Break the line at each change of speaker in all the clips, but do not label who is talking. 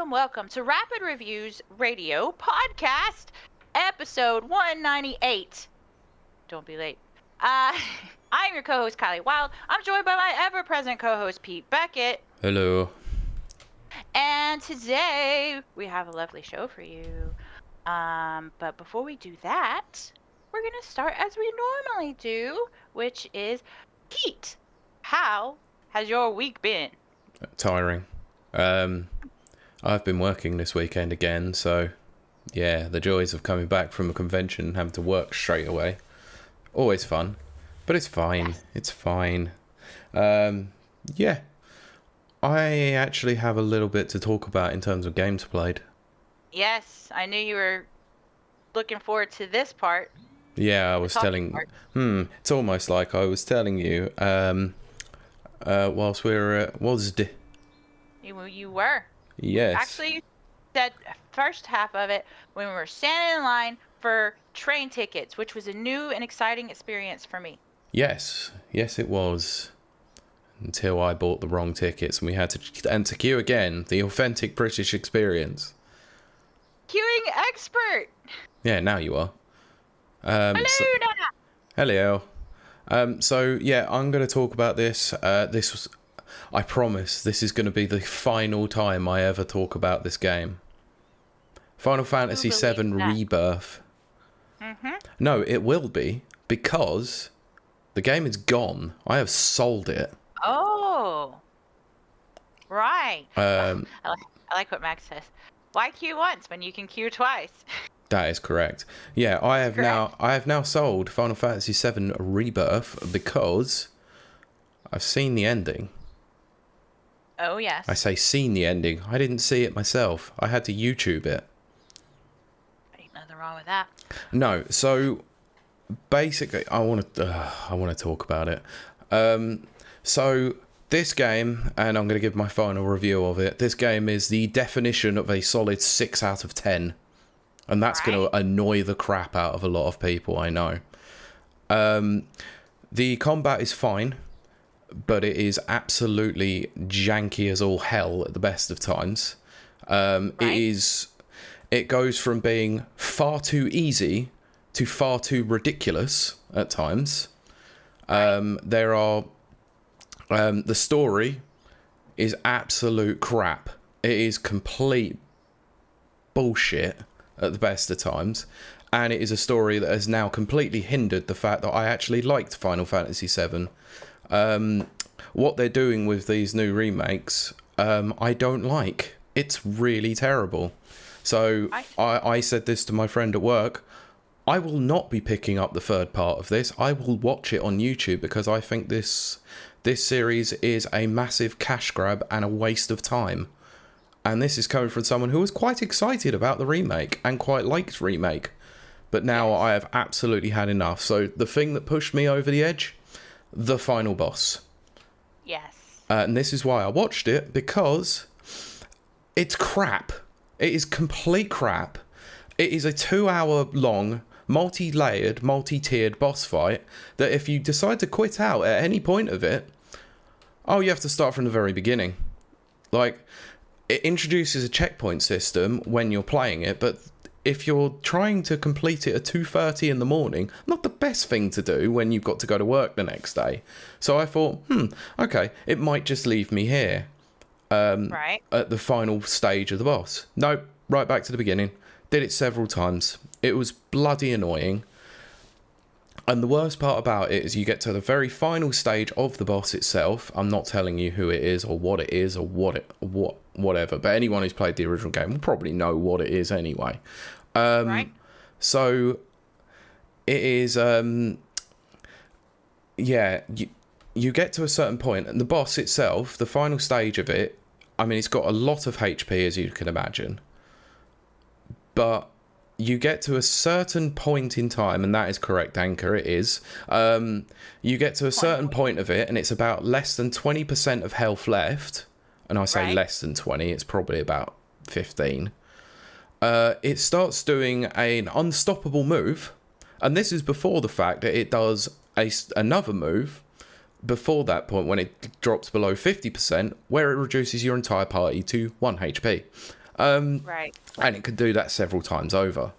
welcome to Rapid Reviews Radio Podcast, episode 198. Don't be late. I'm your co-host, Kiley Wilde. I'm joined by my ever-present co-host, Pete Beckett.
Hello.
And today, we have a lovely show for you. But before we do that, we're going to start as we normally do, which is, Pete, how has your week been?
Tiring. I've been working this weekend again, so yeah, the joys of coming back from a convention and having to work straight away. Always fun, but it's fine.
Yes.
It's fine. Yeah, I actually have a little bit to talk about in terms of games played.
Yes, I knew you were looking forward to this part.
Yeah, I was telling... It's almost like I was telling you, whilst we were at WASD.
You were.
Yes.
Actually, you said first half of it when we were standing in line for train tickets, which was a new and exciting experience for me.
Yes, it was. Until I bought the wrong tickets and we had to enter queue again. The authentic British experience.
Queuing expert!
Yeah, now you are.
Hello, Nana!
Hello. So, yeah, I'm going to talk about this. I promise this is going to be the final time I ever talk about this game. Final Fantasy VII Rebirth.
Mm-hmm.
No, it will be, because the game is gone. I have sold it.
Oh. Right.
I
like what Max says. Why queue once when you can queue twice?
That is correct. Yeah, I have now sold Final Fantasy VII Rebirth because I've seen the ending.
Oh, yes.
I say seen the ending. I didn't see it myself. I had to YouTube it.
Ain't nothing wrong with that.
No, so basically, I want to talk about it. So this game, and I'm going to give my final review of it. This game is the definition of a solid 6 out of 10, and that's going to annoy the crap out of a lot of people. I know. The combat is fine, but it is absolutely janky as all hell at the best of times. It goes from being far too easy to far too ridiculous at times. The story is absolute crap. It is complete bullshit at the best of times. And it is a story that has now completely hindered the fact that I actually liked Final Fantasy VII. What they're doing with these new remakes, I don't like. It's really terrible. So I said this to my friend at work. I will not be picking up the third part of this. I will watch it on YouTube because I think this series is a massive cash grab and a waste of time. And this is coming from someone who was quite excited about the remake and quite liked remake. But now I have absolutely had enough. So the thing that pushed me over the edge, the final boss.
Yes.
And this is why I watched it, because it's crap. It is complete crap. It is a 2-hour long, multi-layered, multi-tiered boss fight that if you decide to quit out at any point of it, you have to start from the very beginning. Like, it introduces a checkpoint system when you're playing it, but if you're trying to complete it at 2:30 in the morning, not the best thing to do when you've got to go to work the next day. So I thought, okay, it might just leave me here at the final stage of the boss. Nope, right back to the beginning. Did it several times. It was bloody annoying. And the worst part about it is you get to the very final stage of the boss itself. I'm not telling you who it is or what it is or whatever. But anyone who's played the original game will probably know what it is anyway. So it is, you get to a certain point and the boss itself, the final stage of it, I mean, it's got a lot of HP as you can imagine. But you get to a certain point in time, and that is correct, Anchor, it is. You get to a certain point of it, and it's about less than 20% of health left. And I say less than 20, it's probably about 15. It starts doing an unstoppable move, and this is before the fact that it does another move before that point when it drops below 50%, where it reduces your entire party to 1 HP.
Right.
And it could do that several times over.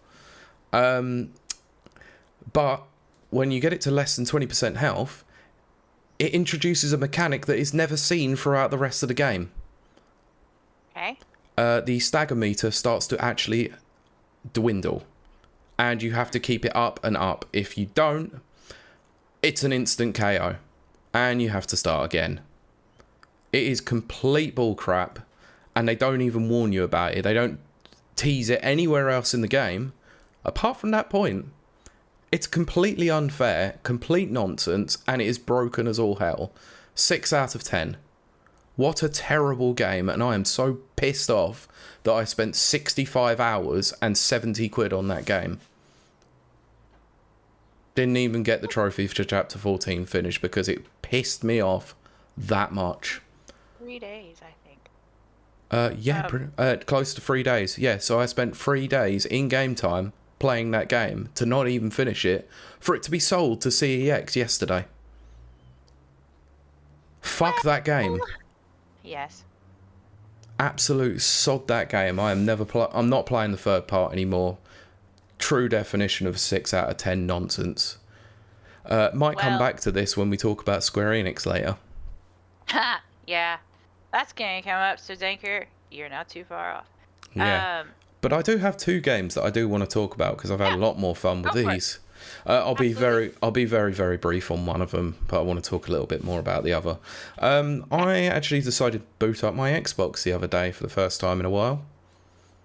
But when you get it to less than 20% health, it introduces a mechanic that is never seen throughout the rest of the game.
Okay.
The stagger meter starts to actually dwindle, and you have to keep it up and up. If you don't, it's an instant KO, and you have to start again. It is complete bullcrap, and they don't even warn you about it. They don't tease it anywhere else in the game, apart from that point. It's completely unfair, complete nonsense, and it is broken as all hell. 6 out of 10. What a terrible game, and I am so pissed off that I spent 65 hours and 70 quid on that game. Didn't even get the trophy for chapter 14 finished because it pissed me off that much.
3 days, I think.
Close to 3 days. Yeah, so I spent 3 days in game time playing that game to not even finish it, for it to be sold to CEX yesterday. Fuck that game.
Yes.
Absolute sod that game. I'm not playing the third part anymore. True definition of 6 out of 10 nonsense. Might come back to this when we talk about Square Enix later.
Yeah. That's gonna come up, so Zanker, you're not too far off.
Yeah. But I do have 2 games that I do want to talk about because I've had a lot more fun with these. I'll be very, very brief on one of them, but I want to talk a little bit more about the other. I actually decided to boot up my Xbox the other day for the first time in a while.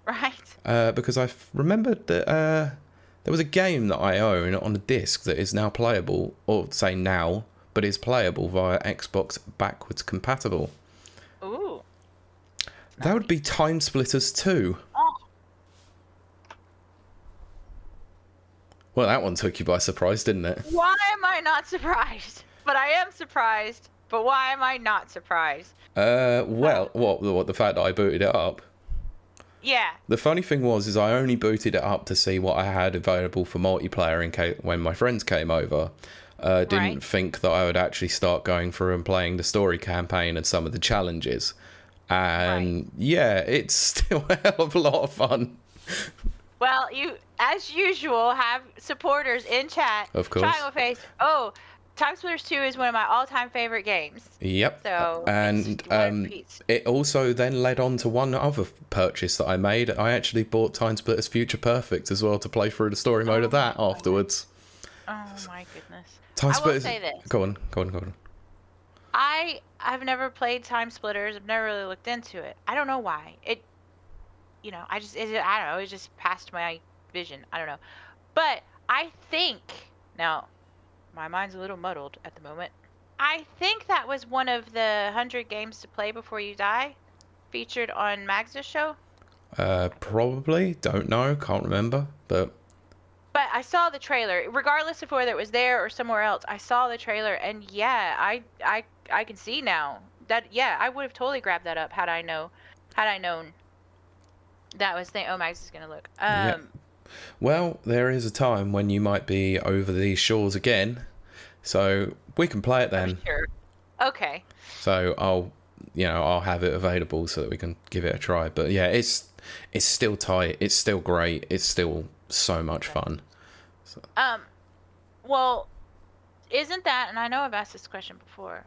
Right.
Because I remembered that there was a game that I own on a disc that is now playable, or say now, but is playable via Xbox backwards compatible.
Ooh.
That would be Time Splitters 2.
Oh.
Well, that one took you by surprise, didn't it?
Why am I not surprised? But I am surprised. But why am I not surprised?
Well, what the fact that I booted it up?
Yeah.
The funny thing is I only booted it up to see what I had available for multiplayer in case when my friends came over. Didn't think that I would actually start going through and playing the story campaign and some of the challenges. And yeah, it's still a hell of a lot of fun.
Well, you, as usual, have supporters in chat.
Of course.
Triangle Face. Oh, Time Splitters 2 is one of my all-time favorite games.
Yep.
So,
and it also then led on to one other purchase that I made. I actually bought Time Splitters Future Perfect as well to play through the story mode of that afterwards.
Oh my goodness.
Time Splitters.
I will say this.
Go on.
I've never played Time Splitters. I've never really looked into it. I don't know why. I don't know. It just passed my vision. I don't know. But I think, now, my mind's a little muddled at the moment. I think that was one of the 100 games to play before you die, featured on Mag's show.
Probably. Don't know. Can't remember. But
I saw the trailer. Regardless of whether it was there or somewhere else, I saw the trailer, and yeah, I can see now that I would have totally grabbed that up had I known that was the Mags is gonna look.
Yeah. Well, there is a time when you might be over these shores again, so we can play it then.
Sure. Okay.
So I'll have it available so that we can give it a try. But yeah, it's still tight. It's still great. It's still so much fun. So.
Well, isn't that? And I know I've asked this question before.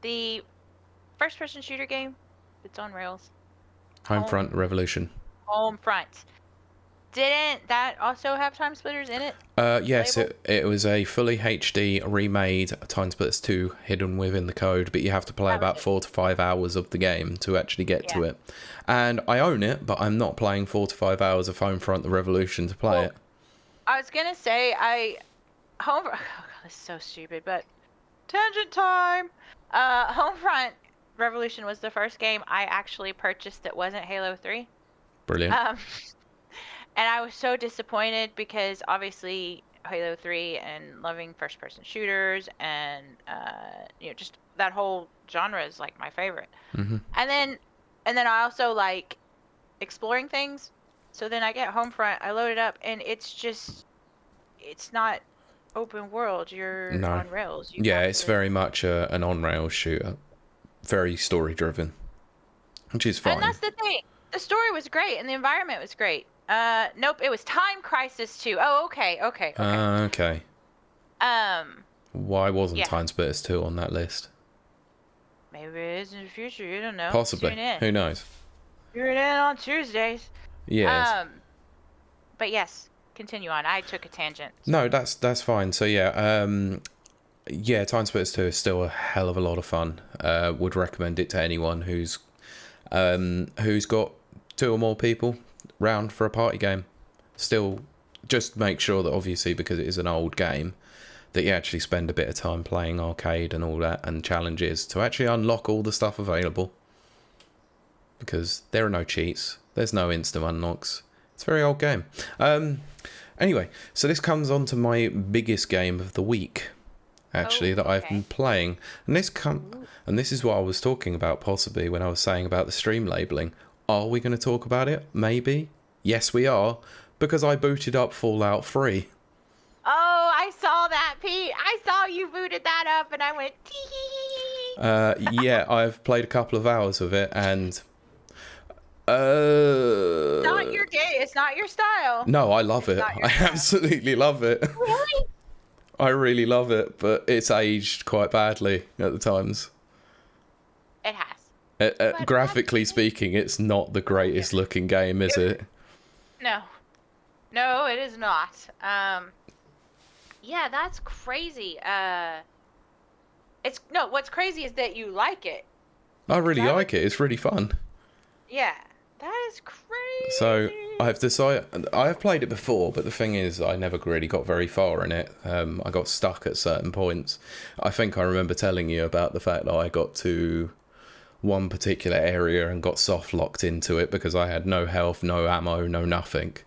The first-person shooter game that's on rails.
Homefront Revolution.
Homefront. Didn't that also have Time Splitters in it?
Yes, it was a fully HD remade Time Splitters 2 hidden within the code, but you have to play about 4 to 5 hours of the game to actually get to it. And I own it, but I'm not playing 4 to 5 hours of Homefront The Revolution to play it.
I was going to say, oh, God, this is so stupid, but tangent time! Homefront Revolution was the first game I actually purchased that wasn't Halo 3.
Brilliant.
And I was so disappointed because obviously Halo 3 and loving first-person shooters and just that whole genre is like my favorite.
Mm-hmm.
And then I also like exploring things. So then I get Homefront, I load it up, and it's not open world. You're on rails.
It's very much an on-rails shooter. very story driven, which is
And
fine.
that's the thing. The story was great and the environment was great. Nope, it was Time Crisis 2. Oh, okay, okay, okay.
Okay.
Um,
Why wasn't
yeah.
Time Splitters 2 on that list?
Maybe it is in the future. You don't know.
Possibly.
Tune in.
Who knows?
Tune in on Tuesdays.
Yes.
But yes, continue on. I took a tangent.
No, that's fine. So yeah, Time Splitters 2 is still a hell of a lot of fun. Would recommend it to anyone who's got 2 or more people round for a party game. Still, just make sure that obviously, because it is an old game, that you actually spend a bit of time playing arcade and all that and challenges to actually unlock all the stuff available. Because there are no cheats. There's no instant unlocks. It's a very old game. Anyway, so this comes on to my biggest game of the week, actually, that I've been playing. And this is what I was talking about possibly when I was saying about the stream labeling. Are we going to talk about it? Maybe. Yes, we are. Because I booted up Fallout 3.
Oh, I saw that, Pete. I saw you booted that up and I went, tee.
Yeah, I've played a couple of hours of it and...
Not your game. It's not your style.
No, I love it. I absolutely love it.
Really?
I really love it, but it's aged quite badly at the times.
It has.
Graphically speaking, it's not the greatest looking game, is it?
No. No, it is not. Yeah, that's crazy. What's crazy is that you like it.
I really like it. It's really fun.
Yeah, that is crazy.
So I've decided I have played it before, but the thing is, I never really got very far in it. I got stuck at certain points. I think I remember telling you about the fact that I got to one particular area and got soft locked into it because I had no health, no ammo, no nothing.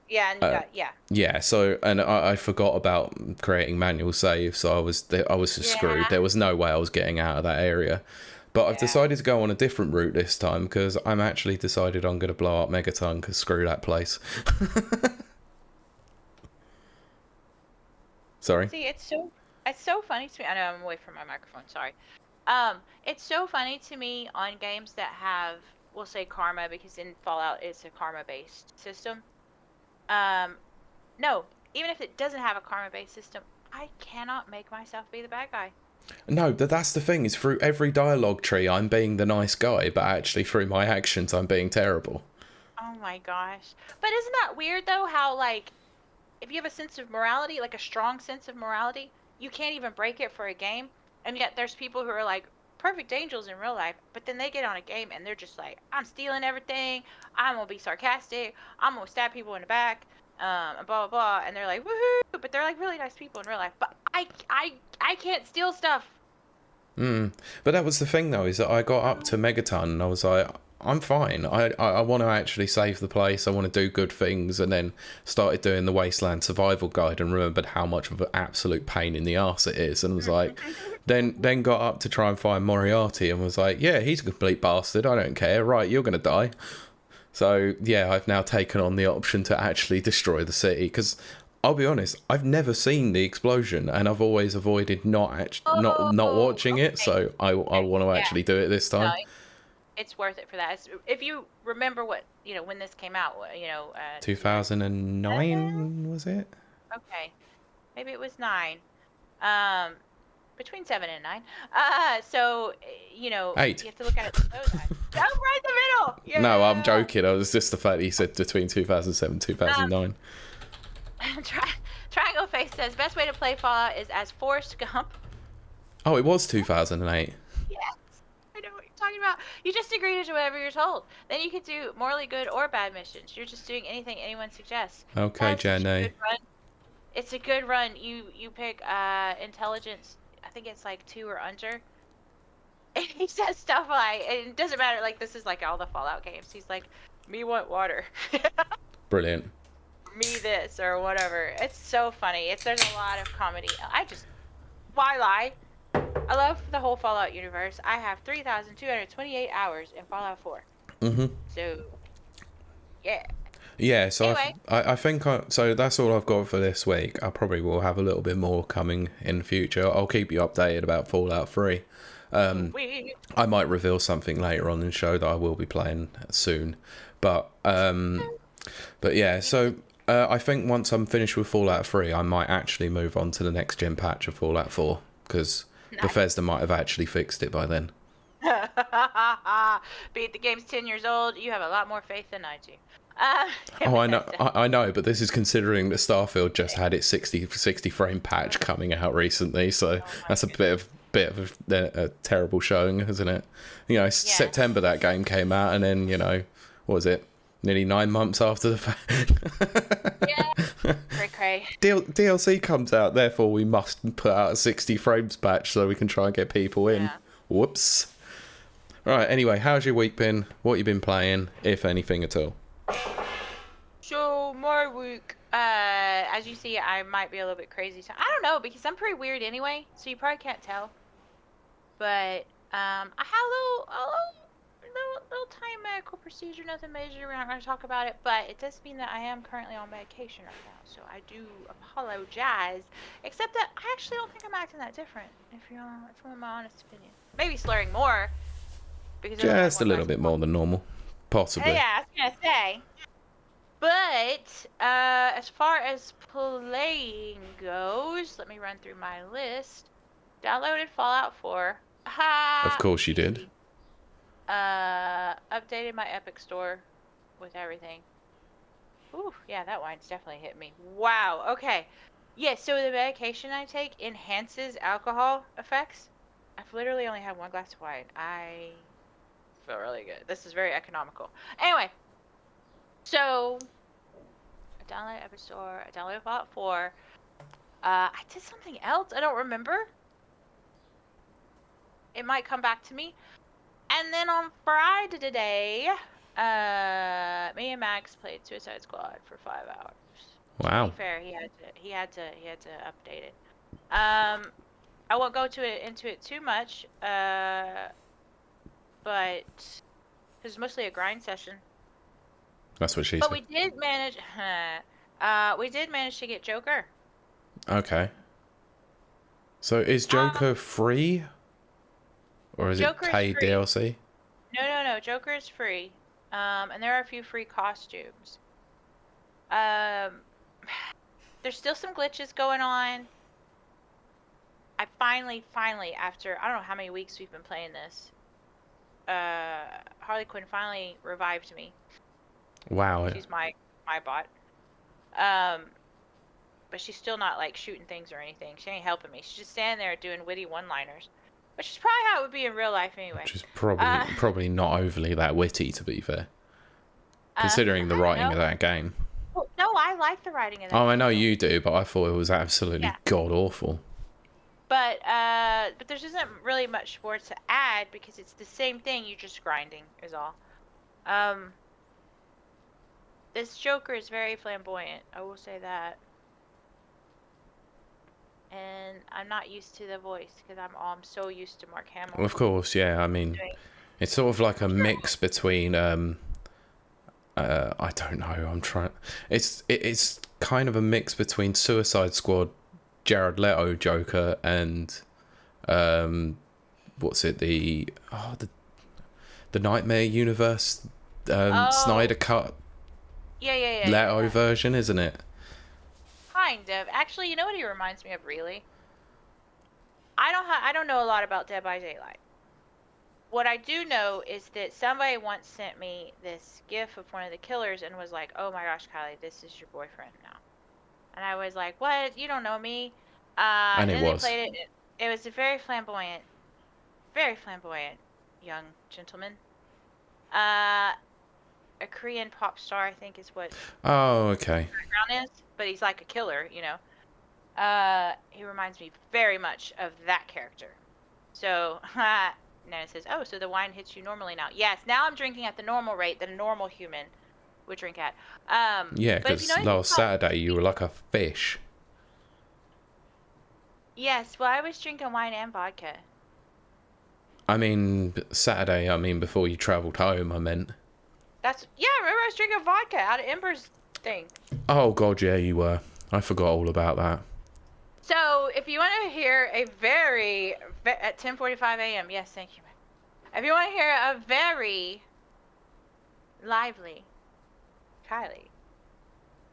Yeah, and you got, yeah.
Yeah, so and I forgot about creating manual saves, so I was just screwed. There was no way I was getting out of that area. But I've decided to go on a different route this time because I'm actually decided I'm going to blow up Megaton because screw that place. Sorry.
See, it's so funny to me. I know I'm away from my microphone. Sorry. It's so funny to me on games that have, we'll say karma, because in Fallout it's a karma-based system. No, even if it doesn't have a karma-based system, I cannot make myself be the bad guy.
No, that's the thing, is through every dialogue tree I'm being the nice guy, but actually through my actions I'm being terrible.
Oh my gosh. But isn't that weird though, how like, if you have a sense of morality, like a strong sense of morality, you can't even break it for a game, and yet there's people who are like perfect angels in real life, but then they get on a game and they're just like, I'm stealing everything, I'm gonna be sarcastic, I'm gonna stab people in the back, and blah blah blah, and they're like woohoo, but they're like really nice people in real life. But I can't steal stuff.
But that was the thing though, is that I got up to Megaton and I was like, I'm fine. I want to actually save the place. I want to do good things, and then started doing the Wasteland Survival Guide and remembered how much of an absolute pain in the arse it is, and was like, then got up to try and find Moriarty and was like, yeah, he's a complete bastard. I don't care. Right, you're gonna die. So yeah, I've now taken on the option to actually destroy the city because I'll be honest, I've never seen the explosion and I've always avoided not watching it. So I want to actually do it this time.
No, it's worth it for that. If you remember what, when this came out,
2009 was it?
Okay, maybe it was 9. Between 7 and 9. So
8.
You have to look at it through those eyes. Jump right in the middle. Yeah.
No, I'm joking. It was just the fact that he said between 2007 and 2009.
Triangle Face says best way to play Fallout is as Forrest Gump.
Oh, it was 2008.
Yes, I know what you're talking about. You just agree to do whatever you're told. Then you could do morally good or bad missions. You're just doing anything anyone suggests.
Okay, Jenny.
It's a good run. You pick intelligence. I think it's like 2 or under. And he says stuff like, and it doesn't matter. Like this is like all the Fallout games. He's like, me want water.
Brilliant.
Me this or whatever. It's so funny. There's a lot of comedy. Why lie? I love the whole Fallout universe. I have 3,228 hours in Fallout 4.
So
yeah.
Yeah, so
Anyway,
I think so that's all I've got for this week. I probably will have a little bit more coming in the future. I'll keep you updated about Fallout 3.
we
I might reveal something later on in the show that I will be playing soon. But yeah, so I think once I'm finished with Fallout 3, I might actually move on to the next gen patch of Fallout 4 because
nice.
Bethesda might have actually fixed it by then.
Beat the game's 10 years old. You have a lot more faith than I do.
Oh, I know,
Bethesda.
I know, but this is considering that Starfield just had its 60 frame patch coming out recently, so
Oh my
that's a
goodness.
bit of a terrible showing, isn't it? You know,
Yes.
September that game came out, and then what was it? Nearly 9 months after the fact.
Yeah. Cray cray.
DLC comes out, therefore we must put out a 60 frames patch so we can try and get people in.
Yeah.
Whoops. Right. Anyway, how's your week been? What you been playing, if anything at all?
So my week, as you see, I might be a little bit crazy. So I don't know because I'm pretty weird anyway. So you probably can't tell. But I had a little tiny medical procedure, nothing major. We're not going to talk about it, but it does mean that I am currently on medication right now. So I do apologize. Except that I actually don't think I'm acting that different. If you want my honest opinion, maybe slurring more because I only had
Just a
one
little
glass
bit
of
more
wine.
than normal, possibly.
Yeah, I was gonna say. But as far as playing goes, let me run through my list. Downloaded Fallout 4.
Of
Ha!
course you did.
Easy. Updated my Epic Store with everything. Ooh, yeah, that wine's definitely hit me. Wow. Okay. Yeah, so the medication I take enhances alcohol effects. I've literally only had one glass of wine. I feel really good. This is very economical. Anyway, so I downloaded Epic Store. I downloaded Fallout 4. I did something else. I don't remember. It might come back to me. And then on Friday today, me and Max played Suicide Squad for 5 hours. To be
Wow.
fair, he had to update it. Um, I won't go into it too much. But it was mostly a grind session.
That's what she
But
said.
we did manage. We did manage to get Joker.
Okay. So is
Um,
Joker free? Or is it
Joker is
paid
free.
DLC?
No. Joker is free. And there are a few free costumes. Um, there's still some glitches going on. I finally, after I don't know how many weeks we've been playing this, Harley Quinn finally revived me.
Wow.
She's my bot. Um, but she's still not like shooting things or anything. She ain't helping me. She's just standing there doing witty one-liners, which is probably how it would be in real life anyway.
Which is
Uh,
probably not overly that witty, to be fair. Considering the
I don't
writing
know.
of that game.
Oh, no, I like the writing of
Oh,
that
I
game
know
though.
you do, but I thought it was absolutely
Yeah.
god awful.
But there's isn't really much more to add because it's the same thing. You're just grinding is all. Um, this Joker is very flamboyant. I will say that. And I'm not used to the voice because I'm so used to Mark Hamill
Of course, yeah. I mean,
doing.
it's sort of like a mix between I don't know. I'm trying. It's kind of a mix between Suicide Squad, Jared Leto Joker, and what's it? The Nightmare Universe
Oh,
Snyder cut
yeah.
Leto version, isn't it?
Kind of. Actually, you know what he reminds me of really? I don't know a lot about Dead by Daylight. What I do know is that somebody once sent me this gif of one of the killers and was like, "Oh my gosh, Kylie, this is your boyfriend now." And I was like, "What? You don't know me?"
And
And
it
then they
was.
played it. It was a very flamboyant young gentleman. Uh, a Korean pop star, I think, is what
Oh, okay.
background is. But he's like a killer, you know. He reminds me very much of that character. So, Nana says, "Oh, so the wine hits you normally now?" Yes, now I'm drinking at the normal rate that a normal human would drink at.
Yeah,
But if you know
because
anything
last
about
Saturday you were
whiskey,
like a fish.
yes, well, I was drinking wine and vodka.
I mean, Saturday, I mean, before you travelled home, I meant.
Remember I was drinking vodka out of Ember's thing.
Oh, God, yeah, you were. I forgot all about that.
So, if you want to hear a at 10:45 a.m., yes, thank you. If you want to hear a very lively Kiley,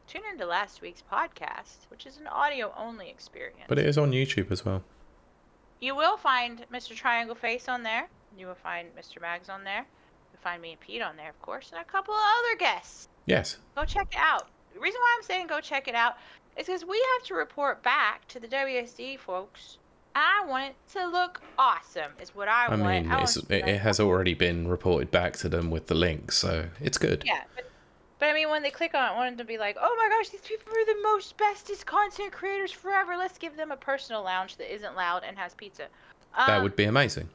tune into last week's podcast, which is an audio-only experience.
But it is on YouTube as well.
You will find Mr. Triangle Face on there. You will find Mr. Mags on there. You'll find me and Pete on there, of course, and a couple of other guests.
Yes.
Go check it out. The reason why I'm saying go check it out is because we have to report back to the WSD folks. I want it to look awesome, is what I want.
I mean, it has already been reported back to them with the link, so it's good.
Yeah, but I mean, when they click on it, I want them to be like, oh my gosh, these people are the most bestest content creators forever. Let's give them a personal lounge that isn't loud and has pizza.
That would be amazing.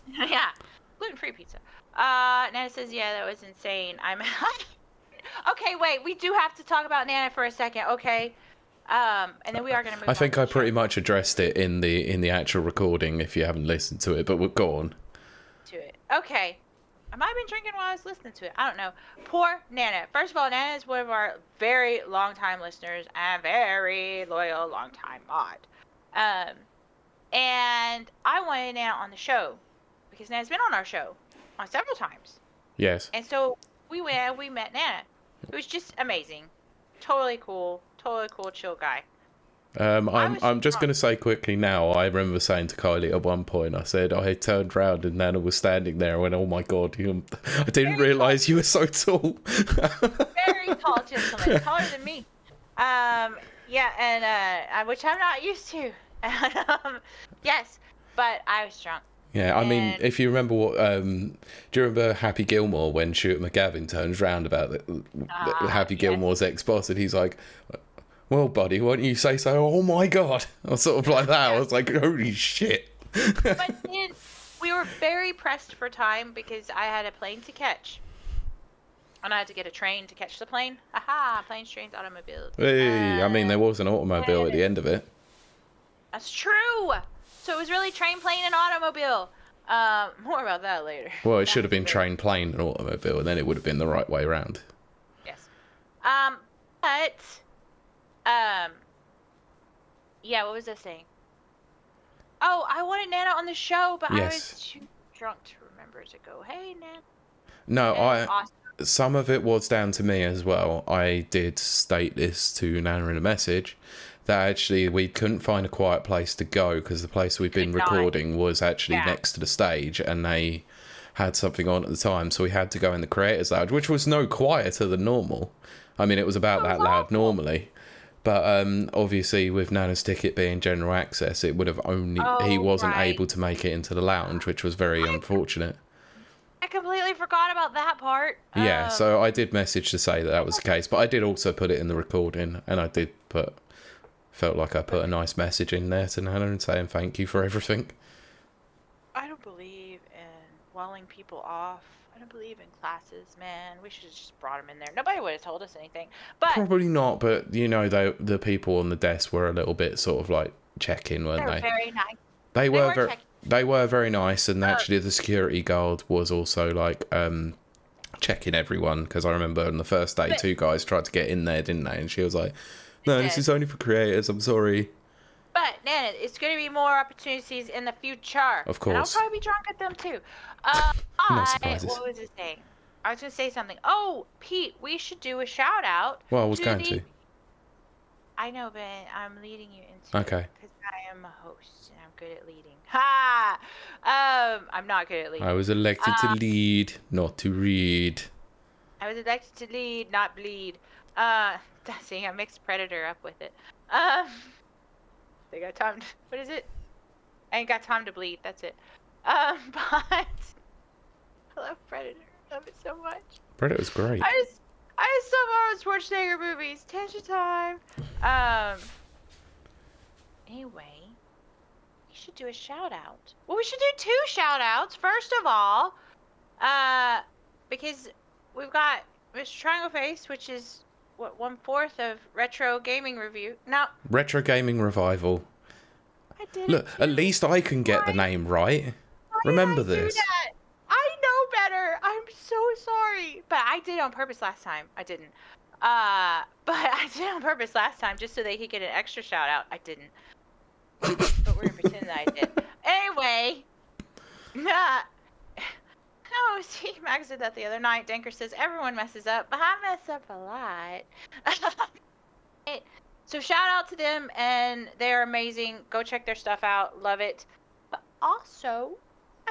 Yeah, gluten-free pizza. Nana says, yeah, that was insane. Okay, wait, we do have to talk about Nana for a second, okay? And then we are going to move on.
I think I pretty much addressed it in the actual recording if you haven't listened to it, but we'll go on.
Okay. I might have been drinking while I was listening to it. I don't know. Poor Nana. First of all, Nana is one of our very long-time listeners and very loyal long-time mod. And I wanted Nana on the show because Nana's been on our show on several times.
Yes.
And so we met Nana. It was just amazing. Totally cool, chill guy.
I'm just going to say quickly now, I remember saying to Kiley at one point, I said, I turned around and Nana was standing there and went, oh my God, I didn't realise you were so tall.
Very tall gentleman, taller than me. Yeah, and which I'm not used to. Yes, but I was drunk.
Yeah, I mean, if you remember what, do you remember Happy Gilmore when Stuart McGavin turns round about Happy Gilmore's ex-boss and he's like, well, buddy, why don't you say so? Oh my God. I was sort of like that. I was like, holy shit.
But then we were very pressed for time because I had a plane to catch. And I had to get a train to catch the plane. Aha, planes, trains, automobiles.
Hey, I mean, there was an automobile at the end of it.
That's true. So it was really train, plane, and automobile. More about that later.
Well, it should have been train, plane, and automobile, and then it would have been the right way around.
Yes. Yeah, what was I saying? Oh, I wanted Nana on the show, but I was too drunk to remember to go, hey, Nana.
No,
awesome.
Some of it was down to me as well. I did state this to Nana in a message, that actually we couldn't find a quiet place to go because the place we'd been recording was actually next to the stage and they had something on at the time, so we had to go in the creators lounge, which was no quieter than normal. I mean, it was about that loud normally, but obviously with Nana's ticket being general access, it would have only he wasn't able to make it into the lounge, which was very unfortunate.
I completely forgot about that part.
Yeah, so I did message to say that was the case, but I did also put it in the recording, and I did felt like I put a nice message in there to Nana and saying thank you for everything.
I don't believe in walling people off. I don't believe in classes, man. We should have just brought them in there. Nobody would have told us anything. But
probably not, but you know, the people on the desk were a little bit sort of like check-in, weren't they?
Very nice.
They were very nice, and actually the security guard was also like checking everyone, because I remember on the first day 2 guys tried to get in there, didn't they? And she was like, no, this is only for creators, I'm sorry.
But, Nana, it's going to be more opportunities in the future.
Of course.
And I'll probably be drunk at them, too.
No surprises.
What was I saying? I was going to say something. Oh, Pete, we should do a shout-out.
Well, I was going to.
I know, but I'm leading you into
it.
Because I am a host, and I'm good at leading. Ha! I'm not good at leading.
I was elected to lead, not to read.
I was elected to lead, not bleed. See, I mixed Predator up with it. They got time to, what is it? I ain't got time to bleed, that's it. But I love Predator. I love it so much.
Predator's great.
I just love Arnold Schwarzenegger movies. Tangent time. Anyway, we should do a shout out. Well, we should do 2 shout outs. First of all, because we've got Mr. Triangle Face, which is what 1/4 of Retro Gaming Review. No.
Retro Gaming Revival.
I did.
Look, at least I can get the name right. Remember this.
I know better. I'm so sorry. But I did it on purpose last time. I didn't. But I did it on purpose last time just so they could get an extra shout out. I didn't. But we're gonna pretend that I did. Anyway, nah. No, see, Max did that the other night. Denker says everyone messes up, but I mess up a lot. So shout out to them, and they're amazing. Go check their stuff out. Love it. But also,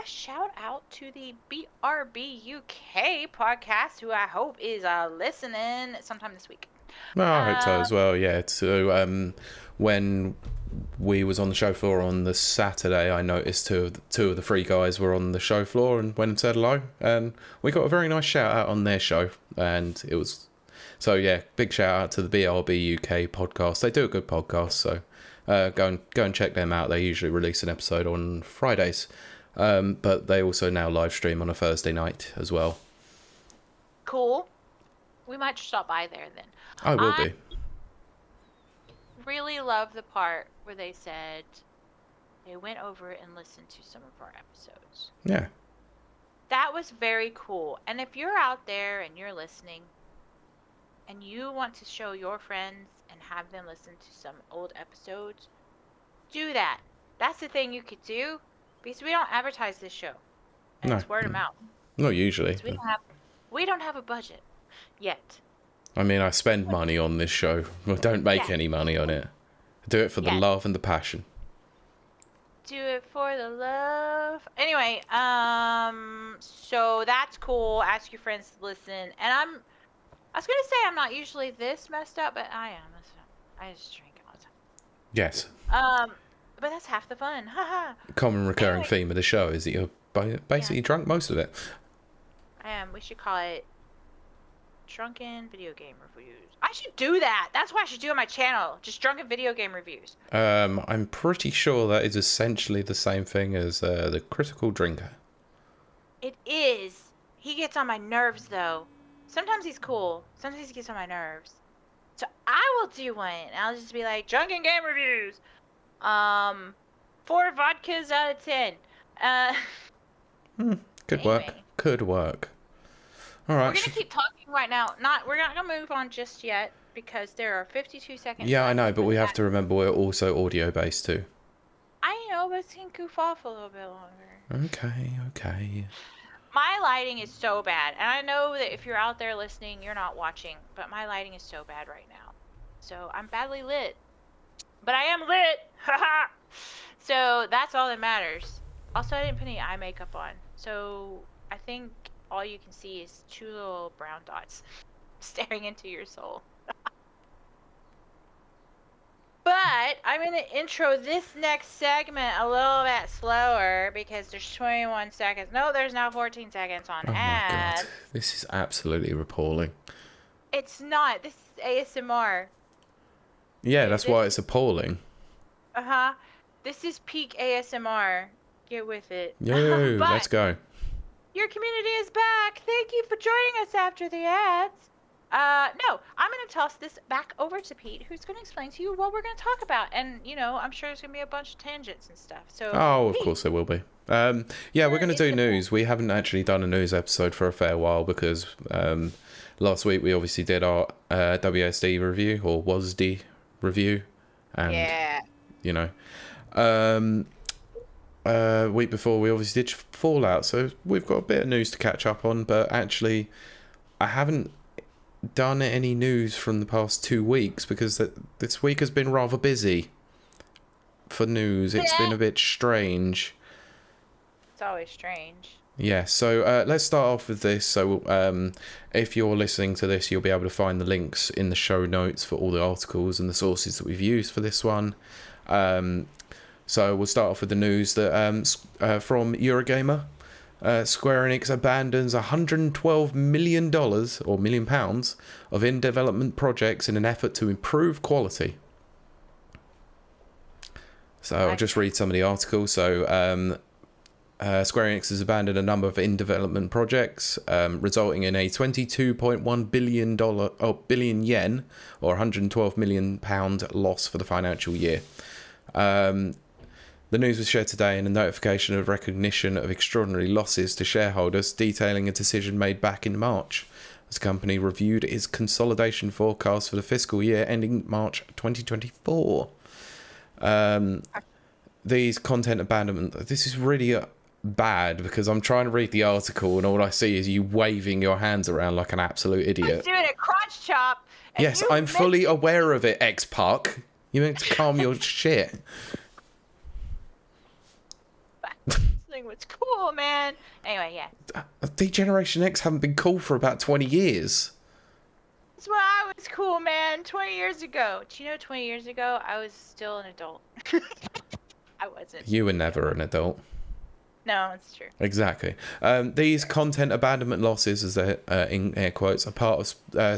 a shout out to the BRB UK podcast, who I hope is listening sometime this week.
Well, I hope so as well. Yeah. So when we was on the show floor on the Saturday, I noticed two of the three guys were on the show floor and went and said hello, and we got a very nice shout out on their show, and it was. So yeah, big shout out to the BRB UK podcast. They do a good podcast, so go and check them out. They usually release an episode on Fridays, but they also now live stream on a Thursday night as well.
Cool. We might stop by there then.
I will be.
Really love the part where they said they went over and listened to some of our episodes.
Yeah.
That was very cool. And if you're out there and you're listening, and you want to show your friends and have them listen to some old episodes, do that. That's the thing you could do, because we don't advertise this show. And it's word of mouth.
Not usually.
So we don't have a budget yet.
I mean, I spend money on this show. I don't make any money on it. I do it for the love and the passion.
Do it for the love. Anyway, so that's cool. Ask your friends to listen. And I was going to say I'm not usually this messed up, but I am messed up. I just drink all the time.
Yes.
But that's half the fun. Haha.
Common recurring theme of the show is that you're basically drunk most of it.
I am. We should call it Drunken Video Game Reviews. I should do that. That's what I should do on my channel. Just drunken video game reviews.
I'm pretty sure that is essentially the same thing as the Critical Drinker.
It is. He gets on my nerves, though. Sometimes he's cool. Sometimes he gets on my nerves. So I will do one. I'll just be like, drunken game reviews. 4 vodkas out of 10.
Could work. Could work. All right.
We're gonna keep talking right now. We're not gonna move on just yet because there are 52 seconds.
Yeah, I know, but we have to remember we're also audio based too.
I know, but it's gonna goof off a little bit longer.
Okay.
My lighting is so bad, and I know that if you're out there listening, you're not watching, but my lighting is so bad right now. So I'm badly lit. But I am lit! Haha! So that's all that matters. Also, I didn't put any eye makeup on. So I think all you can see is 2 little brown dots staring into your soul. But I'm going to intro this next segment a little bit slower because there's 21 seconds. No, there's now 14 seconds on ads.
My God. This is absolutely appalling.
It's not. This is ASMR.
Yeah, that's why it's appalling.
Uh-huh. This is peak ASMR. Get with it.
Yo, let's go.
Your community is back. Thank you for joining us after the ads. No, I'm going to toss this back over to Pete, who's going to explain to you what we're going to talk about. And, I'm sure there's going to be a bunch of tangents and stuff. So,
of course there will be. Yeah, we're going to do news. We haven't actually done a news episode for a fair while because last week we obviously did our WSD review, or WASD review. And, week before we obviously did Fallout. So we've got a bit of news to catch up on. But actually, I haven't done any news from the past 2 weeks because this week has been rather busy for news. It's been a bit strange.
It's always strange.
Yeah, so let's start off with this. So if you're listening to this, you'll be able to find the links in the show notes for all the articles and the sources that we've used for this one. So we'll start off with the news that from Eurogamer. Square Enix abandons $112 million or million pounds of in-development projects in an effort to improve quality. So I'll just read some of the articles. So Square Enix has abandoned a number of in-development projects, resulting in a $22.1 billion yen or £112 million loss for the financial year. The The news was shared today in a notification of recognition of extraordinary losses to shareholders, detailing a decision made back in March, as the company reviewed its consolidation forecast for the fiscal year ending March 2024. These content abandonment... This is really bad, because I'm trying to read the article and all I see is you waving your hands around like an absolute
I
idiot.
was doing a crotch chop. And
Yes, I'm fully aware of it, X-Puck. You meant to calm your shit.
This thing was cool, man. Anyway, yeah.
D-Generation X haven't been cool for about 20 years.
That's when I was cool, man. 20 years ago. Do you know 20 years ago, I was still an adult. I wasn't.
You were never an adult.
No, it's true.
Exactly. These content abandonment losses, as they're in air quotes, are part of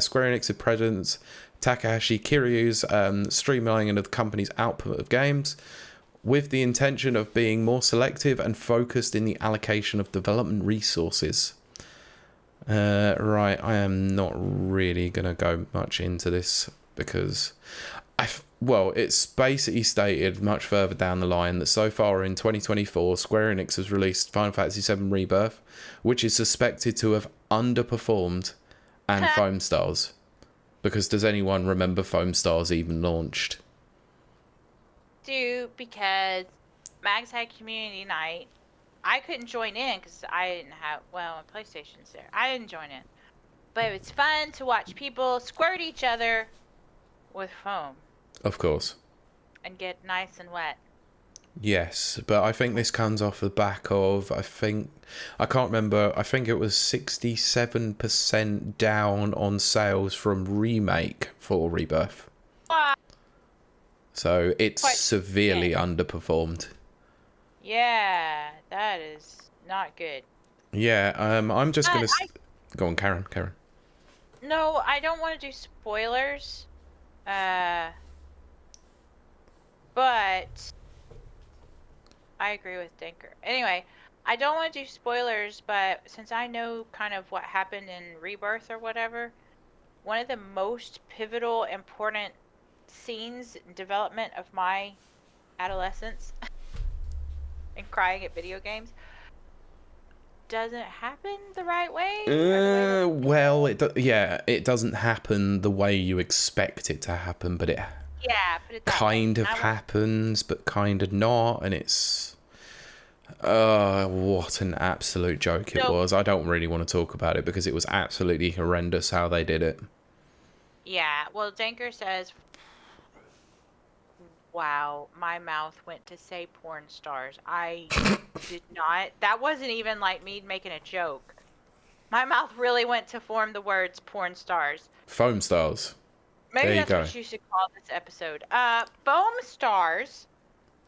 Square Enix's president Takahashi Kiryu's streamlining of the company's output of games, with the intention of being more selective and focused in the allocation of development resources. Right, I am not really going to go much into this because it's basically stated much further down the line that so far in 2024, Square Enix has released Final Fantasy VII Rebirth, which is suspected to have underperformed, and Foam Stars. Because does anyone remember Foam Stars even launched?
Because Mags had community night. I couldn't join in because I didn't have, PlayStation's there. I didn't join in. But it was fun to watch people squirt each other with foam.
Of course.
And get nice and wet.
Yes, but I think this comes off the back of, I think it was 67% down on sales from Remake for Rebirth. So it's severely underperformed.
Yeah, that is not good.
Yeah, I'm just going to... Go on, Karen.
No, I don't want to do spoilers. But I agree with Dinker. Anyway, I don't want to do spoilers, but since I know kind of what happened in Rebirth or whatever, one of the most pivotal, important scenes in development of my adolescence and crying at video games doesn't happen the right way.
It doesn't happen the way you expect it to happen, but it kind of happens, but kind of not, and it's what an absolute joke it was. I don't really want to talk about it because it was absolutely horrendous how they did it.
Yeah, well, Danker says, wow, my mouth went to say porn stars. I did not. That wasn't even like me making a joke. My mouth really went to form the words porn stars.
Foam Stars.
Maybe that's what you should call this episode. Foam Stars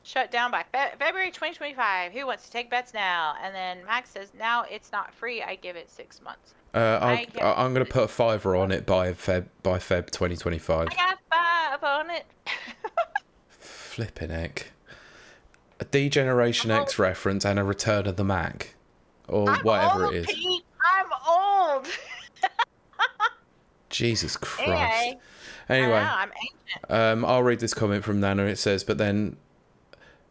shut down by February 2025. Who wants to take bets now? And then Max says, now it's not free. I give it 6 months.
I'm going to put a $5 on it by Feb 2025.
I got 5 on it.
Flipping heck. A D-Generation X reference and a Return of the Mac. Or whatever it is.
Pete. I'm old.
Jesus Christ. Anyway,
I'm ancient.
I'll read this comment from Nana. It says, but then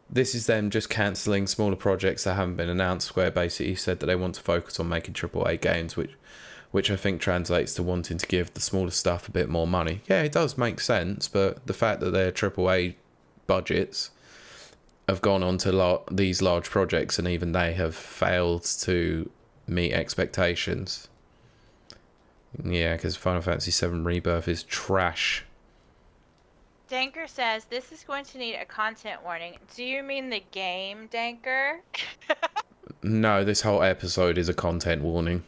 this is them just cancelling smaller projects that haven't been announced. Square basically said that they want to focus on making AAA games, which I think translates to wanting to give the smaller stuff a bit more money. Yeah, it does make sense, but the fact that their AAA budgets have gone on to these large projects and even they have failed to meet expectations. Yeah, because Final Fantasy VII Rebirth is trash.
Danker says, this is going to need a content warning. Do you mean the game, Danker?
No, this whole episode is a content warning.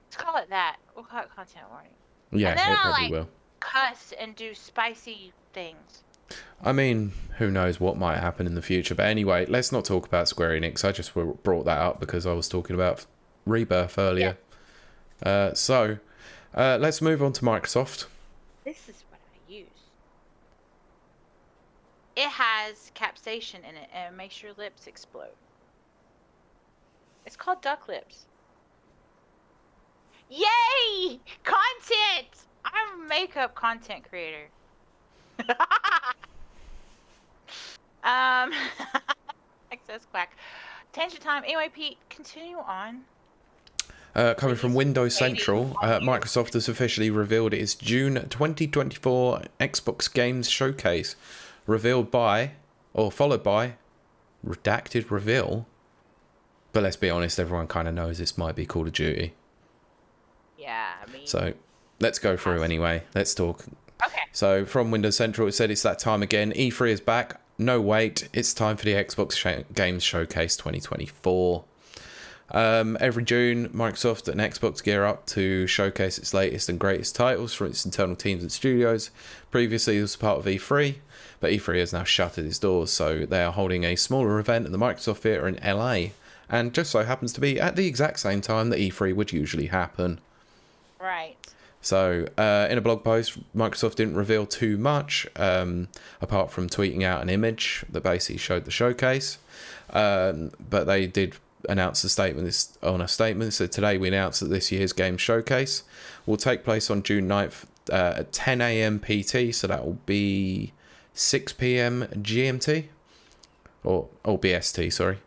Let's call it that. We'll call it content warning.
Yeah,
and then
it
I'll,
probably will.
Cuss and do spicy things.
I mean, who knows what might happen in the future. But anyway, let's not talk about Square Enix. I just brought that up because I was talking about Rebirth earlier. Yeah. Let's move on to Microsoft.
This is what I use. It has capsaicin in it and it makes your lips explode. It's called duck lips. Yay! Content! I'm a makeup content creator. I Tangent time. Anyway, Pete, continue on.
Coming from
Please.
Windows
Waiting
Central,
on you.
Microsoft has officially revealed its June 2024 Xbox Games Showcase, revealed by, or followed by, redacted reveal. But let's be honest, everyone kind of knows this might be Call of Duty.
Yeah, I mean.
So let's go through anyway. Let's talk.
Okay.
So from Windows Central, it said it's that time again. E3 is back. No wait, it's time for the Xbox Games Showcase 2024. Every June, Microsoft and Xbox gear up to showcase its latest and greatest titles for its internal teams and studios. Previously, it was part of E3, but E3 has now shuttered its doors, so they are holding a smaller event at the Microsoft Theatre in LA, and just so happens to be at the exact same time that E3 would usually happen.
Right.
So, in a blog post, Microsoft didn't reveal too much, apart from tweeting out an image that basically showed the showcase. But they did announce the statement on a statement. So today we announced that this year's game showcase will take place on June 9th at 10 a.m. PT. So that will be 6 p.m. GMT or BST. Sorry.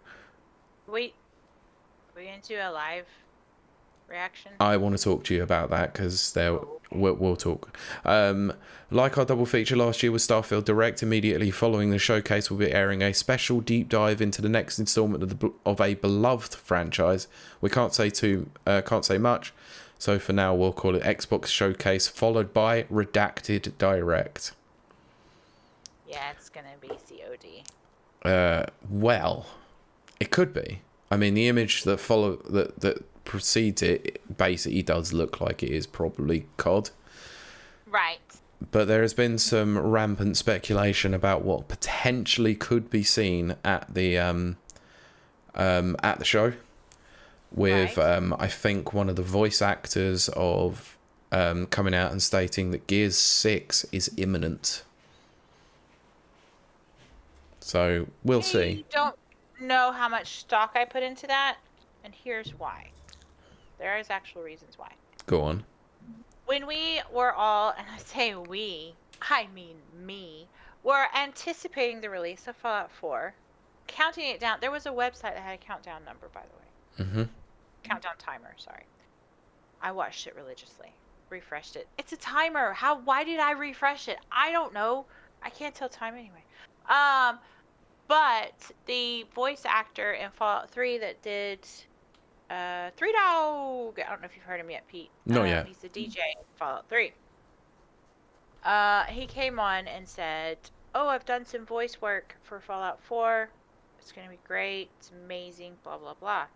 Wait. We're going to do a live reaction.
I want to talk to you about that because we'll talk. Like our double feature last year with Starfield Direct, immediately following the showcase, we'll be airing a special deep dive into the next installment of a beloved franchise. We can't say much, so for now we'll call it Xbox Showcase, followed by Redacted Direct.
Yeah, it's gonna be COD.
Well, it could be. I mean, the image that precedes it basically does look like it is probably COD.
Right.
But there has been some rampant speculation about what potentially could be seen at the show, with
Right.
I think one of the voice actors of coming out and stating that Gears 6 is imminent. So we'll see.
I don't know how much stock I put into that, and here's why. There is actual reasons why.
Go on.
When we were all, and I say we, I mean me, were anticipating the release of Fallout 4, counting it down. There was a website that had a countdown number, by the way.
Mm-hmm.
Countdown timer, sorry. I watched it religiously. Refreshed it. It's a timer. Why did I refresh it? I don't know. I can't tell time anyway. But the voice actor in Fallout 3 that did Three Dog. I don't know if you've heard him yet, Pete.
Not yet.
He's the DJ in Fallout 3. He came on and said, "Oh, I've done some voice work for Fallout 4. It's gonna be great. It's amazing. Blah blah blah."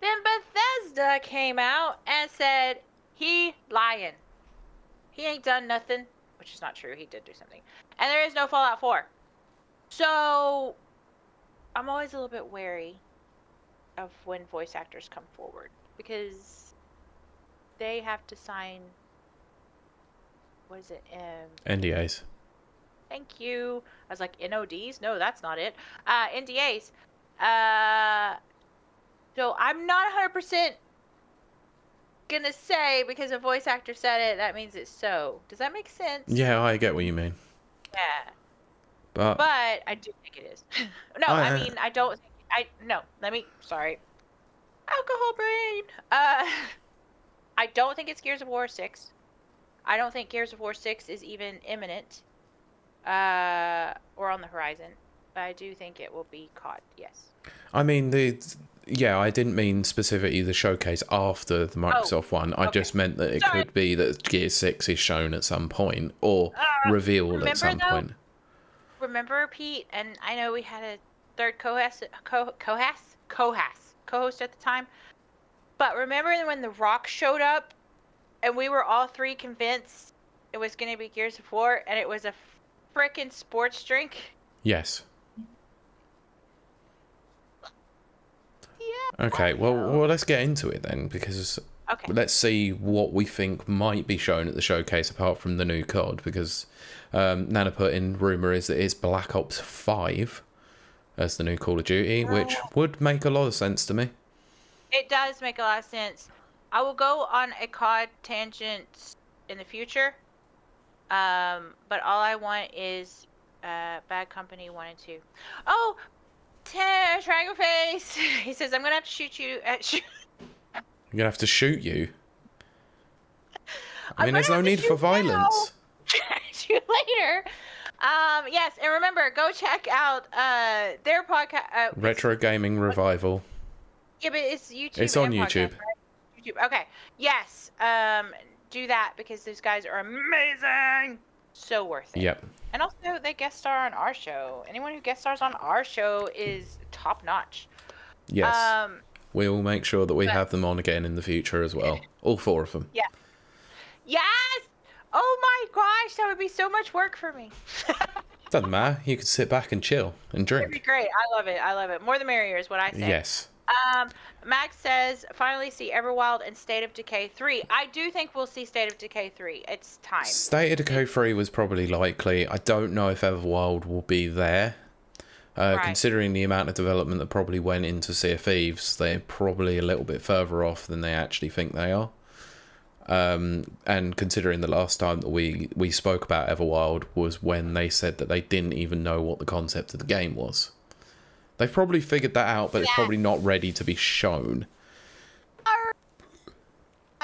Then Bethesda came out and said, "He lying. He ain't done nothing," which is not true. He did do something, and there is no Fallout 4. So I'm always a little bit wary of when voice actors come forward because they have to sign, what is it?
NDAs.
Thank you. I was like, NODs? No, that's not it. NDAs. So I'm not 100% gonna say because a voice actor said it, that means it's so. Does that make sense?
Yeah, I get what you mean.
Yeah.
But
I do think it is. No, I mean, I don't think, sorry. Alcohol brain. I don't think it's Gears of War 6. I don't think Gears of War 6 is even imminent. Or on the horizon. But I do think it will be COD, yes.
I mean, I didn't mean specifically the showcase after the Microsoft one. I just meant that it could be that Gear 6 is shown at some point or revealed at some point.
Remember, Pete, and I know we had a third co-host at the time, but remember when The Rock showed up and we were all three convinced it was going to be Gears of War and it was a frickin' sports drink?
Yes.
Yeah.
Okay, well, let's get into it then, because let's see what we think might be shown at the showcase apart from the new COD, because Nana put in rumour is that it's Black Ops 5 as the new Call of Duty, which would make a lot of sense to me.
It does make a lot of sense. I will go on a COD tangent in the future, but all I want is Bad Company 1 and 2. Oh, Triangle face. He says, I'm gonna have to shoot you.
I'm gonna have to shoot you. I
I'm
mean,
gonna
there's no
have to
need for
shoot now.
violence.
Catch you later. Yes, and remember, go check out their podcast.
Retro Gaming Revival.
Yeah, but it's YouTube
It's on
and podcast,
YouTube.
right? YouTube. Okay. Yes. Do that because those guys are amazing. So worth it.
Yep.
And also, they guest star on our show. Anyone who guest stars on our show is top notch.
Yes.
Um,
We'll make sure that we
but
have them on again in the future as well. All 4 of them.
yeah. Yes. Oh my gosh, that would be so much work for me.
Doesn't matter. You can sit back and chill and
It'd be
drink.
great. I love it. I love it. More the merrier is what I say.
Yes.
Um, Max says, finally see Everwild and State of Decay 3. I do think we'll see State of Decay 3. It's time.
State of Decay 3 was probably likely. I don't know if Everwild will be there.
Right.
Considering the amount of development that probably went into Sea of Thieves, they're probably a little bit further off than they actually think they are. And considering the last time that we spoke about Everwild was when they said that they didn't even know what the concept of the game was. They've probably figured that out, but it's probably not ready to be shown.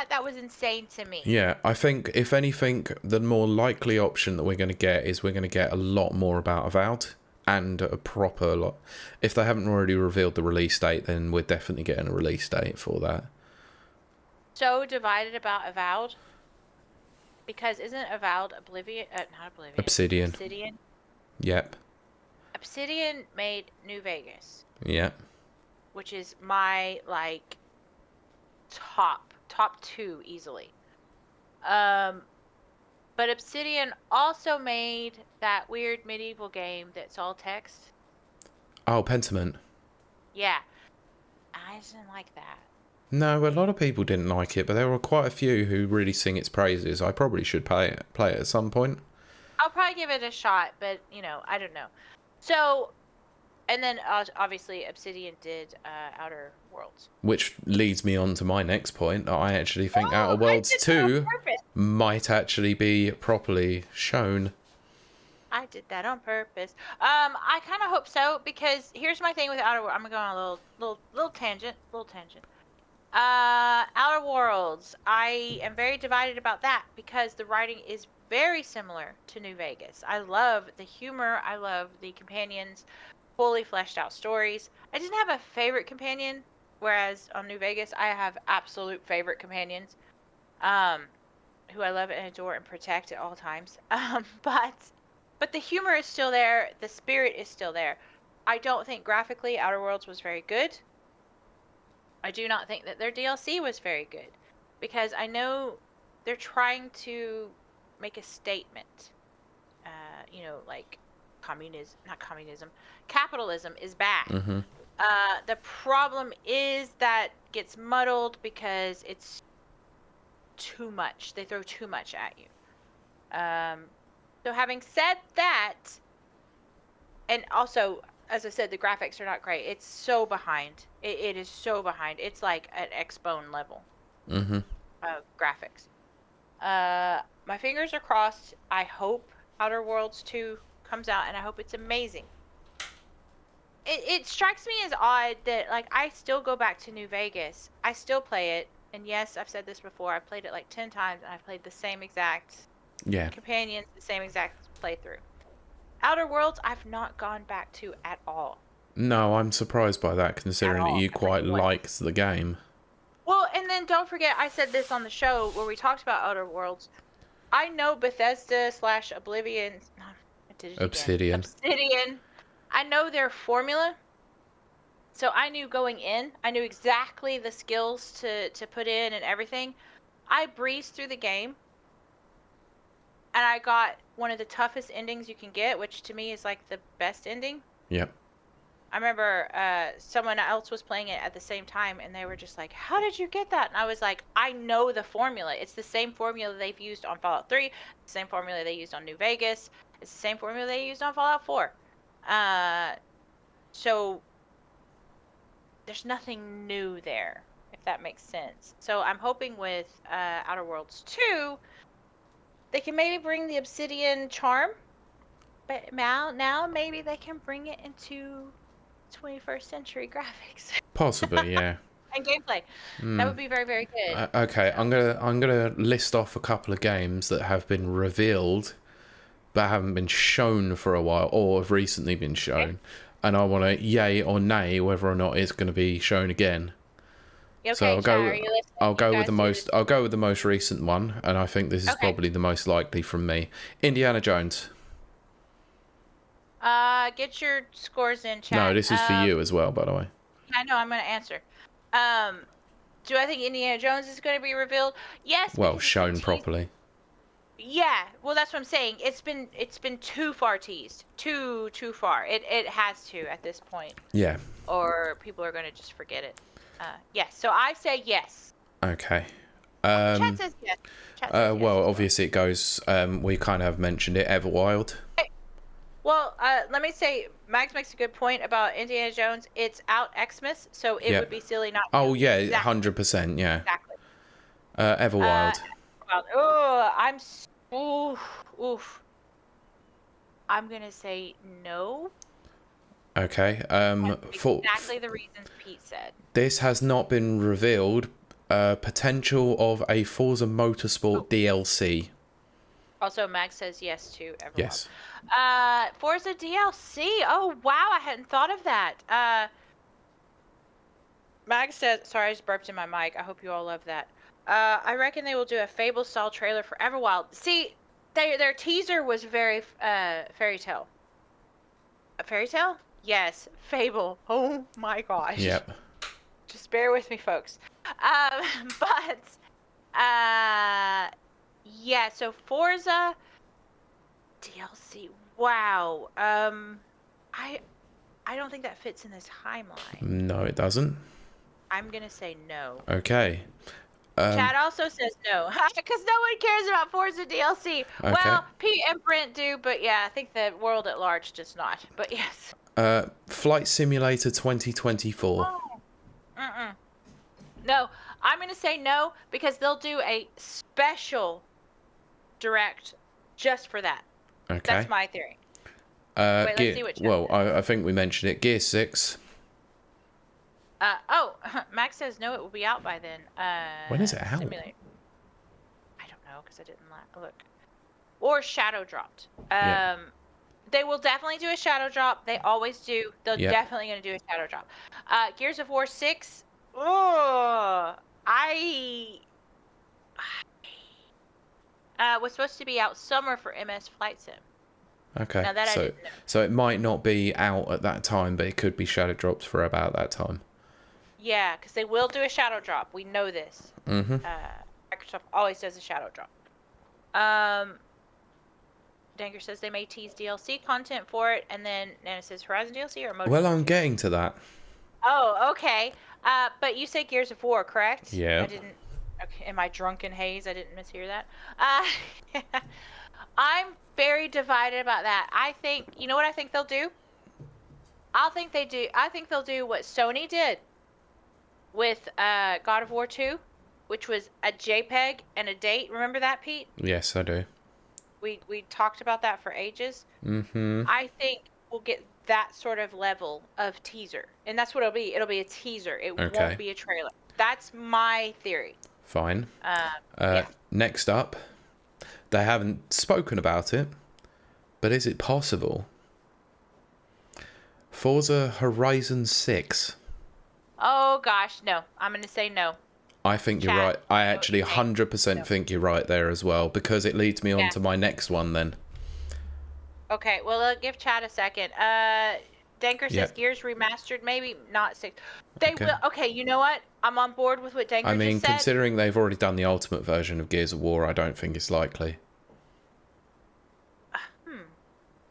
That was insane to me.
Yeah, I think, if anything, the more likely option that we're going to get is we're going to get a lot more about Avowed and a proper lot. If they haven't already revealed the release date, then we're definitely getting a release date for that.
So divided about Avowed. Because isn't Avowed Oblivion? Not Oblivion.
Obsidian.
Obsidian.
Yep.
Obsidian made New Vegas.
Yep.
Which is my, like, top 2 easily. But Obsidian also made that weird medieval game that's all text.
Oh, Pentiment.
Yeah. I just didn't like that.
No, a lot of people didn't like it, but there were quite a few who really sing its praises. I probably should play it at some point.
I'll probably give it a shot, but, I don't know. So, and then obviously Obsidian did Outer Worlds.
Which leads me on to my next point. I actually think Outer Worlds 2 might actually be properly shown.
I did that on purpose. I kind of hope so, because here's my thing with Outer Worlds. I'm going to go on a little tangent. Outer Worlds. I am very divided about that because the writing is very similar to New Vegas. I love the humor. I love the companions, fully fleshed out stories. I didn't have a favorite companion, whereas on New Vegas I have absolute favorite companions, who I love and adore and protect at all times. But the humor is still there. The spirit is still there. I don't think graphically Outer Worlds was very good. I do not think that their DLC was very good, because I know they're trying to make a statement. Like capitalism is bad.
Mm-hmm.
The problem is that gets muddled because it's too much. They throw too much at you. So having said that, and also, as I said, the graphics are not great. It's so behind. It is so behind. It's like at Xbone level of graphics. My fingers are crossed. I hope Outer Worlds 2 comes out, and I hope it's amazing. It strikes me as odd that, like, I still go back to New Vegas. I still play it. And yes, I've said this before. I've played it like 10 times, and I've played the same exact companions, the same exact playthrough. Outer Worlds, I've not gone back to at all.
No, I'm surprised by that, considering that you quite liked the game.
Well, and then don't forget, I said this on the show where we talked about Outer Worlds. I know Bethesda / Oblivion. I did it
Obsidian.
Obsidian. I know their formula. So I knew going in, I knew exactly the skills to put in and everything. I breezed through the game, and I got one of the toughest endings you can get, which to me is like the best ending.
Yep.
I remember someone else was playing it at the same time, and they were just like, how did you get that? And I was like, I know the formula. It's the same formula they've used on Fallout 3, the same formula they used on New Vegas. It's the same formula they used on Fallout 4. So there's nothing new there, if that makes sense. So I'm hoping with Outer Worlds 2, they can maybe bring the Obsidian charm, but now maybe they can bring it into 21st century graphics
Possibly, yeah.
and gameplay. That would be very, very good.
Okay, I'm gonna list off a couple of games that have been revealed but haven't been shown for a while or have recently been
Okay.
shown, and I want to yay or nay whether or not it's going to be shown again. So
Okay, chat, are you listening?
I'll
You
go with
guys
the
do
most I'll go with the most recent one, and I think this is
Okay.
probably the most likely from me. Indiana Jones.
Get your scores in,
No,
chat.
this is for you as well, by the way.
I know I'm gonna answer. Um, do I think Indiana Jones is gonna be revealed? Yes,
Well,
because it's been
shown
teased.
properly.
Yeah, well, that's what I'm saying. It's been too far teased, too far. It has to at this point,
Yeah.
or people are gonna just forget it. Yes. So I say yes.
Okay.
Chat says yes. Chat says yes.
Well, obviously it goes. We kind of have mentioned it. Everwild.
Well, let me say, Max makes a good point about Indiana Jones. It's out Xmas, so it would be silly not to.
Oh yeah,
Exactly.
100%. Yeah.
Exactly.
Everwild.
Oof. I'm gonna say no.
Okay. For
Exactly the reasons Pete said.
this has not been revealed. Potential of a Forza Motorsport DLC.
Also, Max says yes to Everwild.
Yes.
Forza DLC. Oh wow, I hadn't thought of that. Max says, sorry, I just burped in my mic. I hope you all love that. I reckon they will do a Fable-style trailer for Everwild. See, their teaser was very fairy tale. A fairy tale? Yes, Fable. Oh my gosh.
Yep.
Just bear with me, folks. But yeah. So Forza DLC. Wow. I don't think that fits in this timeline.
No, it doesn't.
I'm gonna say no.
Okay.
Chad also says no, because no one cares about Forza DLC.
Okay.
Well, Pete and Brent do, but yeah, I think the world at large does not. But yes.
Flight Simulator 2024.
Mm-mm. No, I'm gonna say no because they'll do a special direct just for that.
Okay.
That's my theory. Wait, let's see what Chad says.
I think we mentioned it. Gear 6.
Max says no, it will be out by then.
When is it out?
Simulator. I don't know because I didn't look. Or shadow dropped.
Yeah.
They will definitely do a shadow drop. They always do. They're definitely going to do a shadow drop. Gears of War 6. Oh, was supposed to be out summer for MS Flight Sim.
Okay.
Now that I didn't know.
So it might not be out at that time, but it could be shadow dropped for about that time.
Yeah, because they will do a shadow drop. We know this.
Mm-hmm.
Microsoft always does a shadow drop. Danger says they may tease DLC content for it, and then Nana says Horizon DLC or Motorsport.
Well, I'm getting to that.
Oh, okay. But you said Gears of War, correct?
Yeah.
I didn't. Okay, am I drunk in haze? I didn't mishear that. I'm very divided about that. I think, you know what I think they'll do? I think they'll do what Sony did with God of War 2, which was a JPEG and a date. Remember that, Pete?
Yes, I do.
We talked about that for ages.
Mm-hmm.
I think we'll get that sort of level of teaser, and that's what it'll be. It'll be a teaser. It won't be a trailer. That's my theory.
Fine.
Yeah.
Next up, they haven't spoken about it, but is it possible? Forza Horizon 6.
Oh gosh, no. I'm gonna say no.
I think you're right. I actually 100% think you're right there as well, because it leads me on to my next one then.
Okay, well, give Chad a second. Danker says Gears remastered, maybe not 6. They will. Okay, you know what? I'm on board with what Danker just said.
I mean, considering they've already done the ultimate version of Gears of War, I don't think it's likely.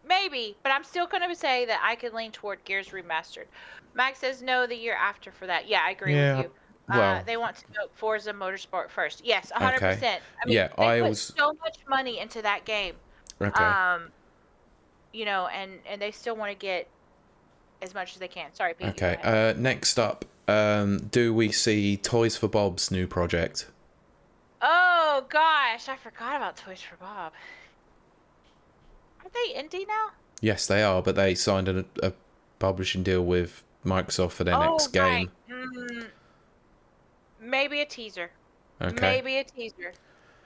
Maybe, but I'm still going to say that I could lean toward Gears remastered. Max says no the year after for that. Yeah, I agree with you. Well, they want to go Forza Motorsport first. Yes, 100%.
Okay.
I mean, they put so much money into that game.
Okay.
You know, and they still want to get as much as they can. Sorry, Pete.
Okay. Next up, do we see Toys for Bob's new project?
Oh gosh, I forgot about Toys for Bob. Are they indie now?
Yes, they are, but they signed a publishing deal with Microsoft for their next
Oh, right.
game.
Maybe a teaser.
Okay.
Maybe a teaser.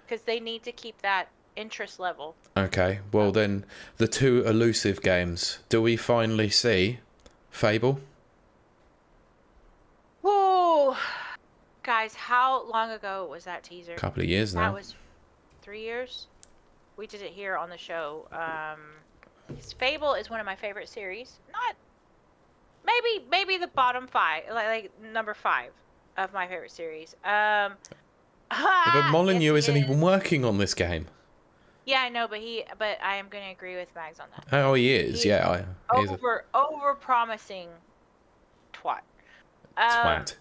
Because they need to keep that interest level.
Okay. Well, then, the two elusive games. Do we finally see Fable?
Whoa! Guys, how long ago was that teaser?
Couple of years
That
now.
was 3 years? We did it here on the show. Fable is one of my favorite series. Not maybe the bottom five, like number 5 of my favorite series.
But
Yes,
Molyneux
he
isn't
is.
even working on this game.
Yeah, I know, but I am going to agree with Mags on that.
Oh, he is.
He's
Yeah, he's a
over promising twat. Um,
twat.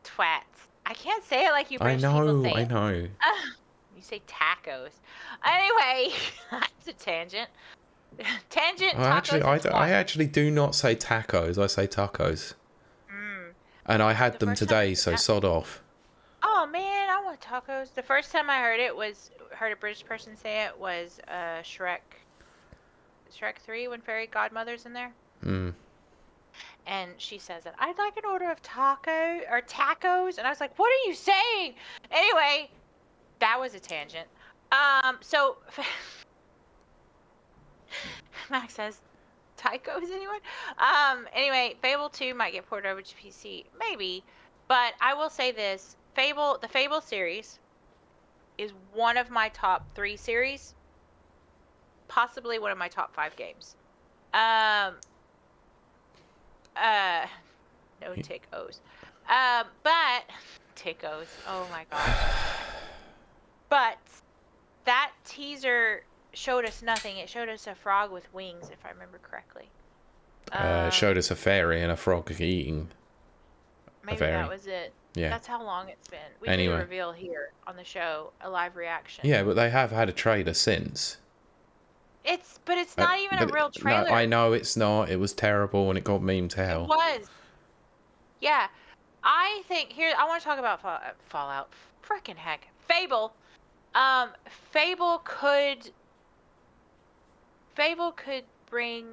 twat. I can't say it like you
I
British people
know.
say
I
it.
know.
You say tacos. Anyway, that's a tangent. Tangent,
Actually,
tacos, and
I
twat.
actually do not say tacos. I say tacos.
Mm.
And I
The
had them
first time I
today,
heard
so
that,
sod off.
oh man, I want tacos. The first time I heard a British person say it was Shrek 3 when Fairy Godmother's in there.
Mm.
And she says that I'd like an order of tacos, and I was like, "What are you saying?" Anyway, that was a tangent. So Max says, "Tacos, anyone?" Anyway, Fable 2 might get ported over to PC, maybe, but I will say this: the Fable series is one of my top 3 series, possibly one of my top 5 games. Um, uh, no tick O's. But tick O's. Oh my gosh. But that teaser showed us nothing. It showed us a frog with wings, if I remember correctly.
It showed us a fairy and a frog eating a
Maybe that
fairy.
was it.
Yeah.
That's how long it's been. We did a
Anyway.
reveal here on the show, a live reaction.
Yeah, but they have had a trailer since.
But it's not even a real trailer.
No, I know it's not. It was terrible and it got meme to
It
hell.
was. Yeah. I think here I want to talk about Fallout. Frickin' heck. Fable. Fable could bring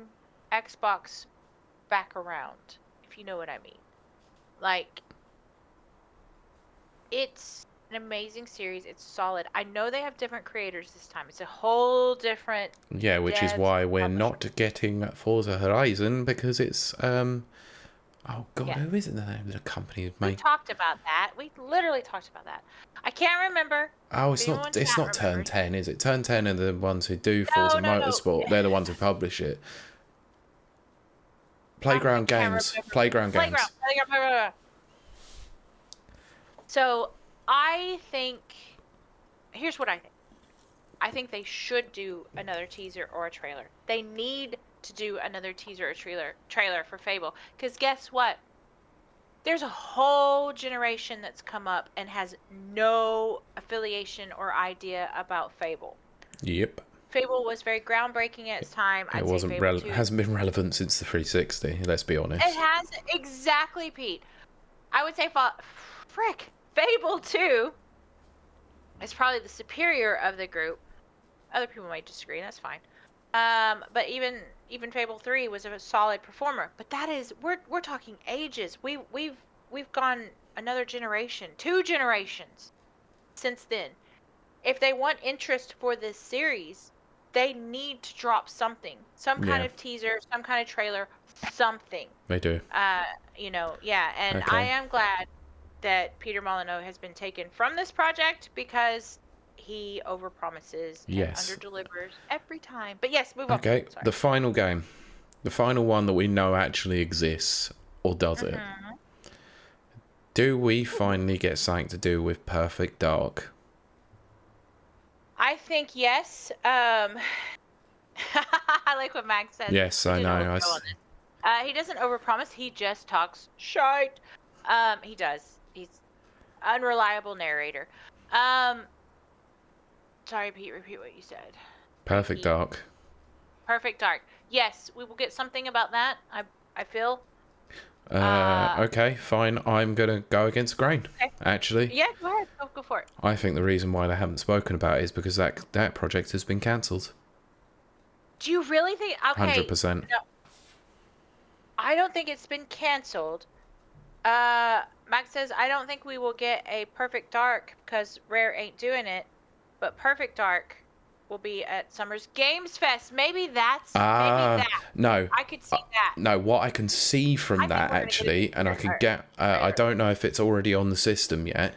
Xbox back around, if you know what I mean. Like, it's an amazing series. It's solid. I know they have different creators this time. It's a whole different
Yeah, which is
devs
why
and
we're
publishers.
not getting Forza Horizon, because it's oh god,
Yeah.
who is it the name of the company that
We
made?
talked about that. We literally talked about that. I can't remember.
Oh,
If anyone in chat
Turn
remembers.
10, is it? Turn 10 are the ones who do Forza
No.
Motorsport. They're the ones who publish it. Playground
I can't
Games.
remember.
Playground Games.
Playground. So I think, here's what I think. I think they should do another teaser or a trailer. They need to do another teaser or trailer for Fable. Because guess what? There's a whole generation that's come up and has no affiliation or idea about Fable.
Yep.
Fable was very groundbreaking at its time. I'd say Fable 2.
Hasn't been relevant since the 360, let's be honest.
It has, exactly, Pete. I would say, Fable 2 is probably the superior of the group. Other people might disagree, and that's fine. But even Fable 3 was a solid performer. But that is, we're talking ages. We've gone another generation, 2 generations since then. If they want interest for this series, they need to drop something, some kind of teaser, some kind of trailer, something.
They do.
Yeah, and
Okay.
I am glad that Peter Molyneux has been taken from this project, because he overpromises and underdelivers every time. But yes, move on.
Okay,
Sorry.
the final game. The final one that we know actually exists, or does it? Do we finally get something to do with Perfect Dark?
I think yes. I like what Max said.
Yes, I know.
He doesn't overpromise. He just talks shite. He does. He's unreliable narrator. Sorry, Pete. Repeat what you said.
Perfect Dark.
Perfect Dark. Yes, we will get something about that. I feel.
Okay, fine. I'm gonna go against grain.
Okay.
Actually.
Yeah, go ahead. Go for it.
I think the reason why they haven't spoken about it is because that project has been cancelled.
Do you really think? Okay.
100%.
No. I don't think it's been canceled. Max says, I don't think we will get a Perfect Dark because Rare ain't doing it. But Perfect Dark will be at Summer's Games Fest. Maybe that.
No.
I could see that.
No, what I can see from
I think
that
we're gonna get a
actually, and I can get, I
trailer.
don't know if it's already on the system yet.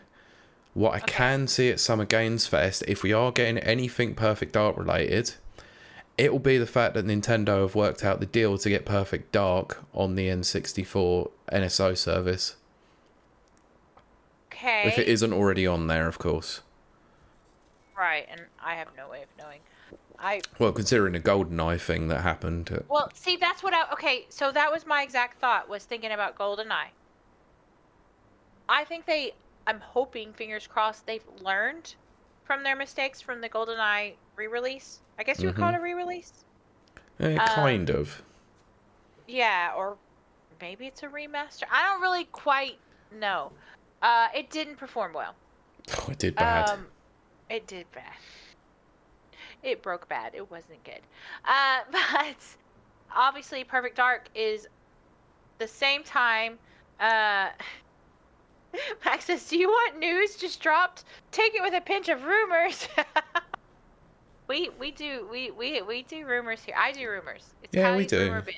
What I
Okay.
can see at Summer Games Fest, if we are getting anything Perfect Dark related, it will be the fact that Nintendo have worked out the deal to get Perfect Dark on the N64 NSO service. If it
Okay.
isn't already on there, of course.
Right, and I have no way of knowing.
Well, considering the GoldenEye thing that happened.
Well, see, that's what okay, so that was my exact thought, was thinking about GoldenEye. I'm hoping, fingers crossed, they've learned from their mistakes from the GoldenEye re-release. I guess you would call it a re-release.
Kind of.
Yeah, or maybe it's a remaster. I don't really quite know. It didn't perform well.
Oh, it did bad.
It did bad. It broke bad. It wasn't good. But obviously, Perfect Dark is the same time. Max says, "Do you want news just dropped? Take it with a pinch of rumors." we do rumors here. I do rumors. It's
Yeah, we
Kylie's
do.
rumor bit.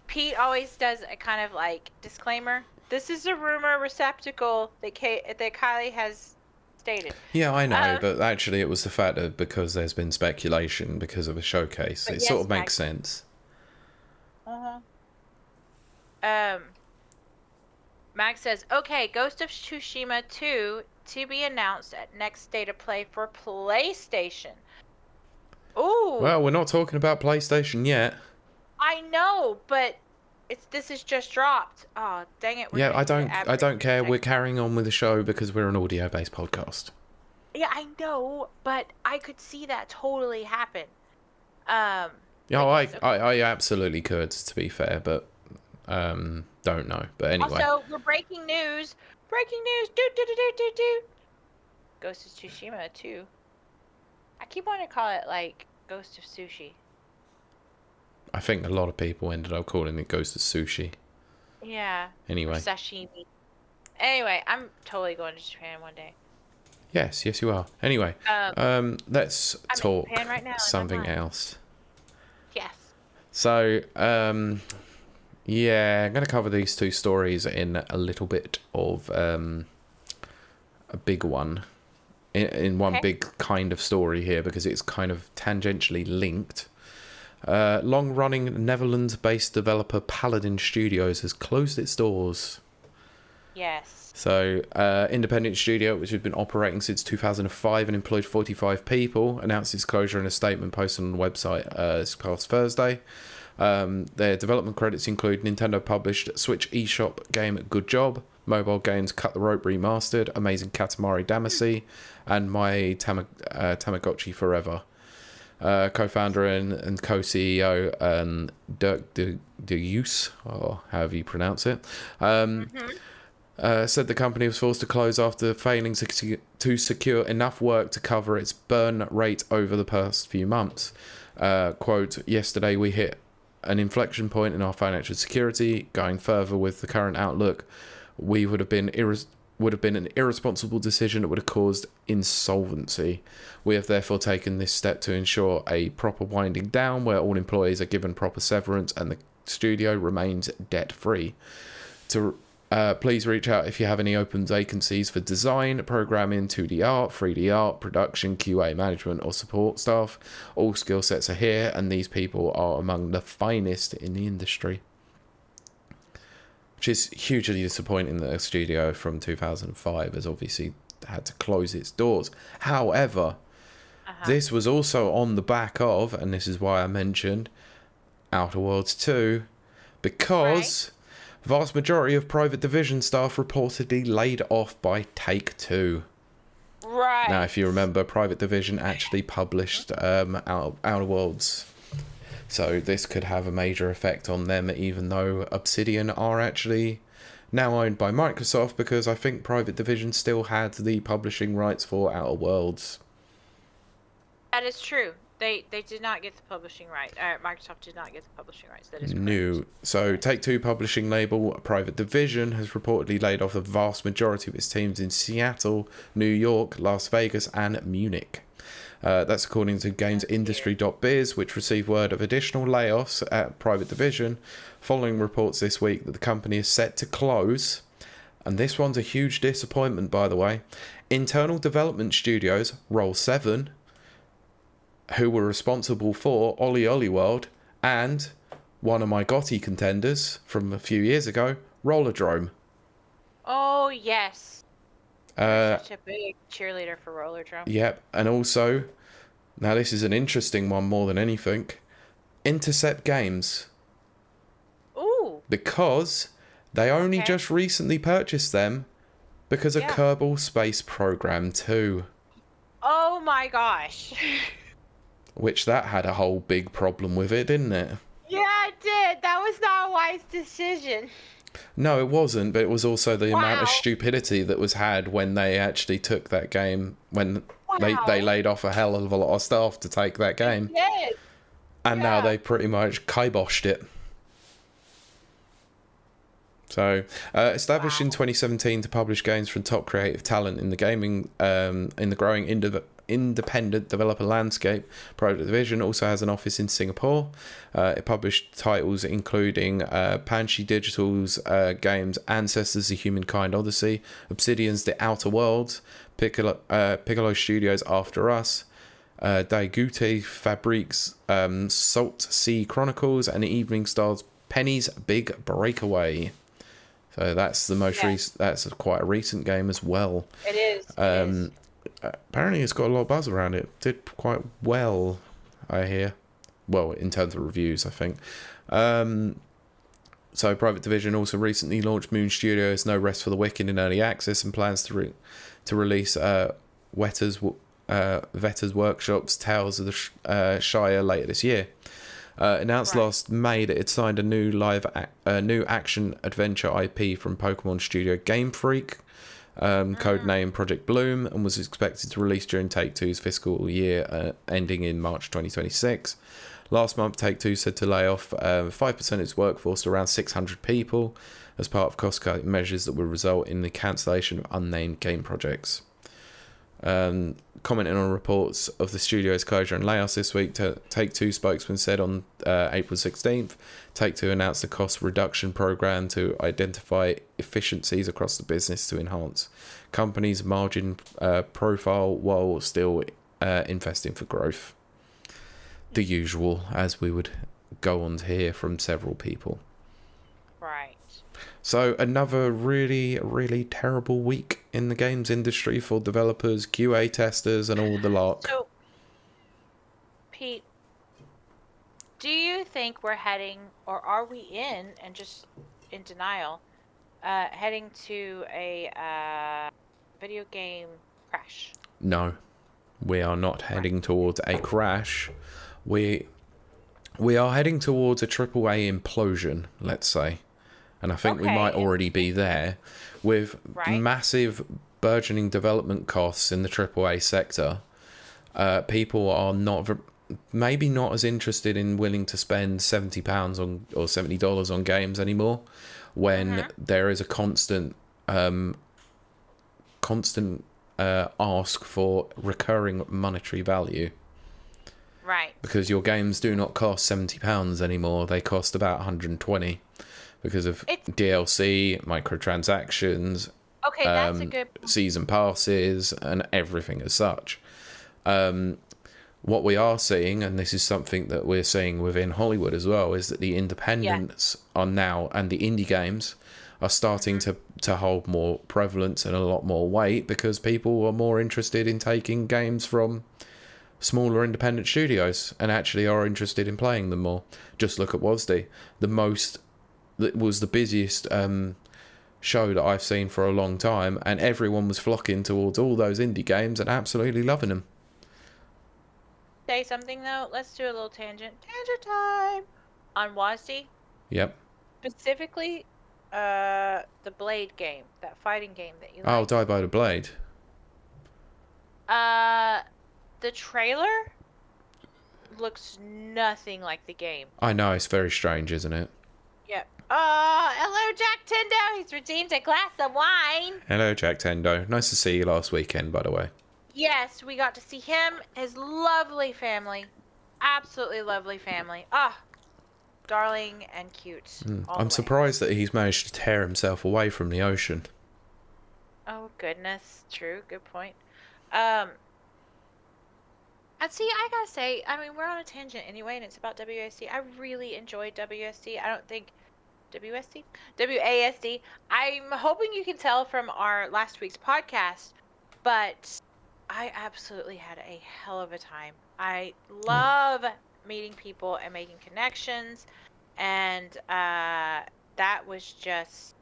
Pete always does a kind of like disclaimer. This is a rumor receptacle that Kylie has stated.
Yeah, I know, but actually it was the fact that because there's been speculation because of a showcase, it sort of makes sense.
Uh-huh. Max says, okay, Ghost of Tsushima 2 to be announced at next State of Play for PlayStation. Ooh.
Well, we're not talking about PlayStation yet.
I know, but this is just dropped. Oh, dang it.
Yeah, I don't care. We're carrying on with the show because we're an audio-based podcast.
Yeah, I know, but I could see that totally happen.
Yeah, I absolutely could, to be fair, but don't know. But anyway.
Also, we're breaking news. Breaking news. Do. Ghost of Tsushima 2. I keep wanting to call it like Ghost of Sushi.
I think a lot of people ended up calling it Ghost of Sushi.
Yeah.
Anyway.
Or sashimi. Anyway, I'm totally going to Japan one day.
Yes, you are. Anyway, let's talk
right now,
something else.
Yes.
So, yeah, I'm going to cover these two stories in a little bit of a big one. In one big kind of story here, because it's kind of tangentially linked. Long-running Netherlands-based developer Paladin Studios has closed its doors.
Yes.
So, independent studio, which has been operating since 2005 and employed 45 people, announced its closure in a statement posted on the website this past Thursday. Their development credits include Nintendo-published Switch eShop game Good Job, mobile games Cut the Rope Remastered, Amazing Katamari Damacy, and My Tamagotchi Forever. Co-founder and co-CEO Dirk de Use, or however you pronounce it, said the company was forced to close after failing to secure enough work to cover its burn rate over the past few months. Quote, yesterday we hit an inflection point in our financial security. Going further with the current outlook, we would have been an irresponsible decision that would have caused insolvency. We have therefore taken this step to ensure a proper winding down where all employees are given proper severance and the studio remains debt-free. Please reach out if you have any open vacancies for design, programming, 2D art, 3D art, production, QA management or support staff. All skill sets are here and these people are among the finest in the industry. Which is hugely disappointing that a studio from 2005 has obviously had to close its doors. However, this was also on the back of, and this is why I mentioned, Outer Worlds 2, because vast majority of Private Division staff reportedly laid off by Take-Two.
Right.
Now, if you remember, Private Division actually published Outer Worlds. So this could have a major effect on them, even though Obsidian are actually now owned by Microsoft, because I think Private Division still had the publishing rights for Outer Worlds.
That is true. They did not get the publishing right. Microsoft did not get the publishing rights. That is correct.
New. So, Take-Two publishing label, a private division, has reportedly laid off the vast majority of its teams in Seattle, New York, Las Vegas, and Munich. That's according to GamesIndustry.biz, which received word of additional layoffs at private division, following reports this week that the company is set to close. And this one's a huge disappointment, by the way. Internal development studios, Roll 7, who were responsible for Ollie Ollie World, and one of my Gotti contenders from a few years ago, Rollerdrome.
Oh yes. I'm such a big cheerleader for Rollerdrome.
Yep, and also, now this is an interesting one more than anything, Intercept Games.
Ooh.
Because they only just recently purchased them because of Kerbal Space Program 2.
Oh my gosh.
Which that had a whole big problem with it, didn't it?
Yeah, it did. That was not a wise decision.
No, it wasn't, but it was also the amount of stupidity that was had when they actually took that game, when they laid off a hell of a lot of staff to take that game.
Yes.
And now they pretty much kiboshed it. So, established in 2017 to publish games from top creative talent in the gaming, in the growing independent developer landscape, Private Division also has an office in Singapore. It published titles including Panchi Digital's games Ancestors: The Humankind Odyssey, Obsidian's The Outer Worlds, Piccolo Studios' After Us, Daigute Fabrique's Salt Sea Chronicles, and Evening Star's Penny's Big Breakaway. So that's the most recent. That's quite a recent game as well.
It is.
Apparently, it's got a lot of buzz around it. Did quite well, I hear. Well, in terms of reviews, I think. So, Private Division also recently launched Moon Studios' No Rest for the Wicked in early access and plans to release Vetter's Workshop's Tales of the Shire later this year. Announced last May that it signed a new new action adventure IP from Pokemon studio Game Freak, codename Project Bloom, and was expected to release during Take-Two's fiscal year ending in March 2026. Last month, Take-Two said to lay off 5% of its workforce to around 600 people as part of cost-cutting measures that would result in the cancellation of unnamed game projects. Commenting on reports of the studio's closure and layoffs this week, Take-Two spokesman said on April 16th, Take-Two announced a cost reduction program to identify efficiencies across the business to enhance company's margin profile while still investing for growth. The usual, as we would go on to hear from several people.
Right.
So another really, really terrible week in the games industry for developers, QA testers, and all the lot.
So, Pete, do you think we're heading, or are we in, and just in denial, heading to a video game crash?
No, we are not heading towards a crash. We are heading towards a AAA implosion, let's say. And I think we might already be there with massive burgeoning development costs in the AAA sector. People are maybe not as interested in willing to spend £70 on or $70 on games anymore when there is a constant ask for recurring monetary value.
Right.
Because your games do not cost £70 anymore. They cost about $120 because of DLC, microtransactions,
that's a good
season passes, and everything as such. What we are seeing, and this is something that we're seeing within Hollywood as well, is that the independents are now, and the indie games are starting to hold more prevalence and a lot more weight because people are more interested in taking games from smaller independent studios and actually are interested in playing them more. Just look at WASD. That was the busiest show that I've seen for a long time, and everyone was flocking towards all those indie games and absolutely loving them.
Say something though. Let's do a little tangent. Tangent time on WASD.
Yep.
Specifically, the Blade game, that fighting game that you.
Oh, Die by the Blade.
The trailer looks nothing like the game.
I know, it's very strange, isn't it?
Yep. Oh, hello, Jack Tendo. He's redeemed a glass of wine.
Hello, Jack Tendo. Nice to see you last weekend, by the way.
Yes, we got to see him, his lovely family. Absolutely lovely family. Ah, darling and cute all
I'm
the way.
surprised that he's managed to tear himself away from the ocean.
Oh, goodness. True. Good point. And see, I gotta say, I mean, we're on a tangent anyway, and it's about WASD. I really enjoyed WSD. I don't think WSD? WASD. I'm hoping you can tell from our last week's podcast, but I absolutely had a hell of a time. I love meeting people and making connections, and that was just.